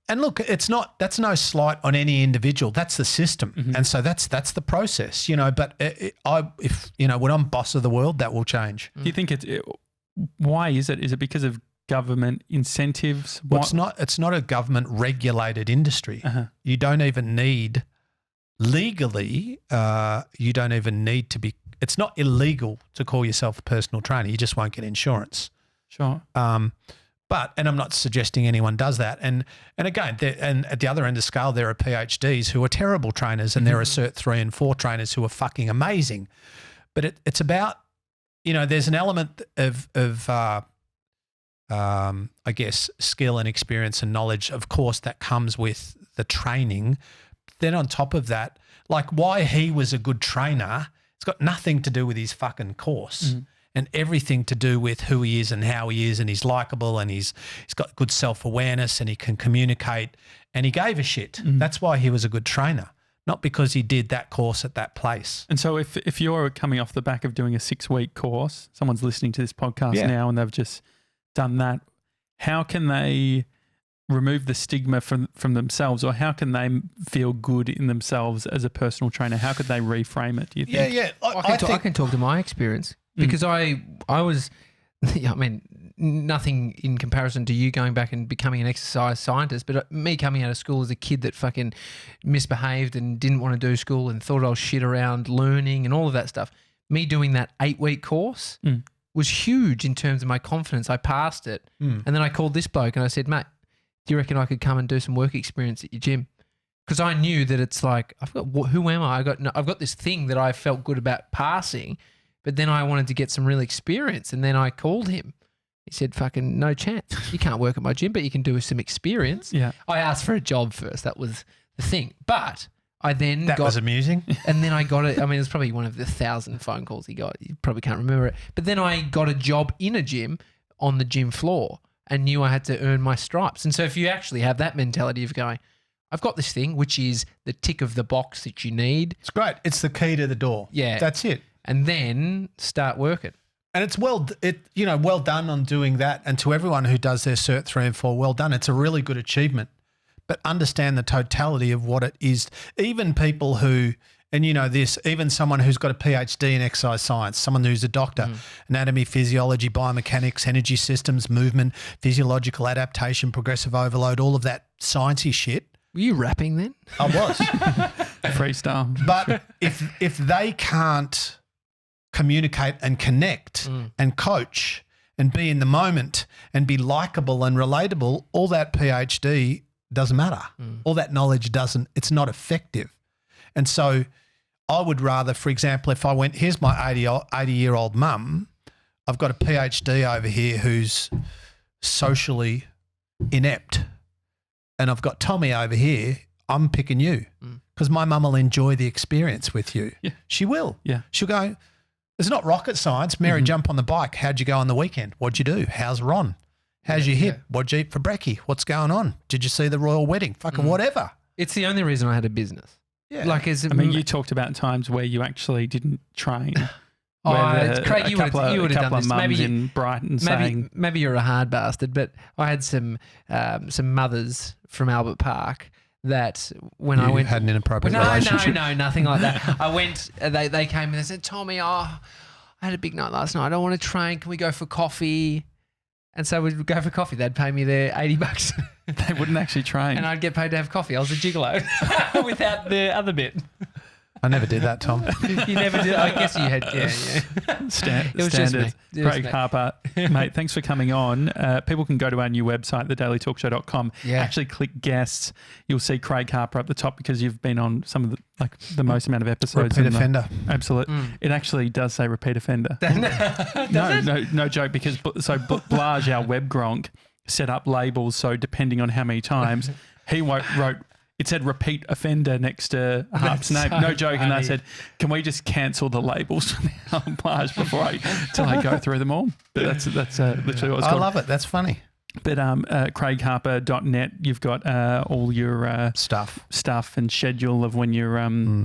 And look, that's no slight on any individual. That's the system. And so that's the process, you know, but if you know, when I'm boss of the world, that will change. Do you think why is it? Is it because of government incentives? Well, it's not a government regulated industry. You don't even need legally, you don't even need to be, it's not illegal to call yourself a personal trainer. You just won't get insurance. Sure. But, and I'm not suggesting anyone does that. And again, and at the other end of the scale, there are PhDs who are terrible trainers and there are Cert 3 and 4 trainers who are fucking amazing. But it's about, you know, there's an element of I guess, skill and experience and knowledge, of course, that comes with the training. Then on top of that, like why he was a good trainer, it's got nothing to do with his fucking course and everything to do with who he is and how he is, and he's likable and he's got good self-awareness and he can communicate and he gave a shit. That's why he was a good trainer, not because he did that course at that place. And so if you're coming off the back of doing a 6-week course, someone's listening to this podcast now and they've just done that, how can they remove the stigma from themselves, or how can they feel good in themselves as a personal trainer? How could they reframe it, do you think? Yeah. I can talk to my experience because I was, I mean, nothing in comparison to you going back and becoming an exercise scientist, but me coming out of school as a kid that fucking misbehaved and didn't want to do school and thought I was shit around learning and all of that stuff. Me doing that 8-week course was huge in terms of my confidence. I passed it. And then I called this bloke and I said, mate, do you reckon I could come and do some work experience at your gym? Because I knew that it's like, who am I? I've got this thing that I felt good about passing, but then I wanted to get some real experience. And then I called him. He said, fucking no chance. You can't work at my gym, but you can do some experience. Yeah. I asked for a job first. That was the thing. But I then That got was amusing. and then I got it. I mean, it's probably one of the 1,000 phone calls he got. You probably can't remember it. But then I got a job in a gym on the gym floor and knew I had to earn my stripes. And so if you actually have that mentality of going, I've got this thing, which is the tick of the box that you need. It's great. It's the key to the door. Yeah. That's it. And then start working. And it's well done on doing that. And to everyone who does their Cert 3 and 4, well done. It's a really good achievement. But understand the totality of what it is. Even people who, and you know this, even someone who's got a PhD in exercise science, someone who's a doctor, anatomy, physiology, biomechanics, energy systems, movement, physiological adaptation, progressive overload, all of that sciencey shit. Were you rapping then? I was. Freestyle. But if they can't communicate and connect and coach and be in the moment and be likable and relatable, all that PhD doesn't matter. All that knowledge doesn't, it's not effective. And so I would rather, for example, if I went, here's my 80-year-old mum, I've got a PhD over here who's socially inept, and I've got Tommy over here, I'm picking you because my mum will enjoy the experience with you. Yeah. She will. Yeah. She'll go, it's not rocket science. Mary, jump on the bike. How'd you go on the weekend? What'd you do? How's Ron? How's your hip? Yeah. What'd you eat for brekkie? What's going on? Did you see the royal wedding? Fucking whatever. It's the only reason I had a business. Yeah. Like, I mean, you talked about times where you actually didn't train. Craig, you would have done of this. mums Maybe in Brighton saying, maybe you're a hard bastard, but I had some mothers from Albert Park that when I went had an inappropriate no, relationship. no, nothing like that. I went. They came and they said, Tommy, I had a big night last night. I don't want to train. Can we go for coffee? And so we'd go for coffee. They'd pay me their $80, they wouldn't actually train. and I'd get paid to have coffee. I was a gigolo without the other bit. I never did that, Tom. You never did. I guess you had. Yeah. It was just Standards. me. It was Craig me. Harper, mate, thanks for coming on. People can go to our new website, thedailytalkshow.com. Yeah. Actually click guests. You'll see Craig Harper up the top because you've been on some of the most amount of episodes. Repeat offender. Absolute. It actually does say repeat offender. No joke, because Blage, our web gronk, set up labels. So depending on how many times he wrote, it said repeat offender next to Harp's name. so No joke. And I funny. said, can we just cancel the labels now on Blage till I go through them all? But that's literally what it's called. I love it. That's funny. But craigharper.net, you've got all your stuff and schedule of when you're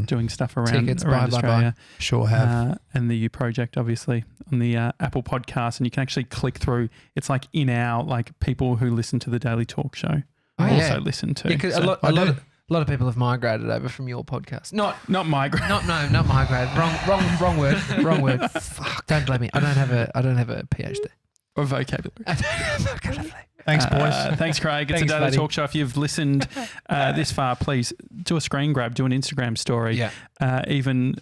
doing stuff around Tickets, bye. Australia. Sure have. And the U Project, obviously, on the Apple Podcast. And you can actually click through. It's like in our, like, people who listen to the Daily Talk Show also listen to. Yeah, 'cause So- a lot of people have migrated over from your podcast. Not migrate. not migrated. Wrong word. Wrong word. Fuck. Don't blame me. I don't have a PhD. Or vocabulary. Thanks, boys. Thanks, Craig. It's Thanks, a Daily buddy. Talk Show. If you've listened this far, please do a screen grab, do an Instagram story. Yeah. Even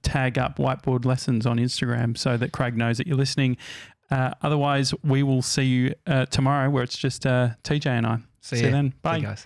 tag up Whiteboard Lessons on Instagram so that Craig knows that you're listening. Otherwise, we will see you tomorrow where it's just TJ and I. See you then. Bye. See you guys.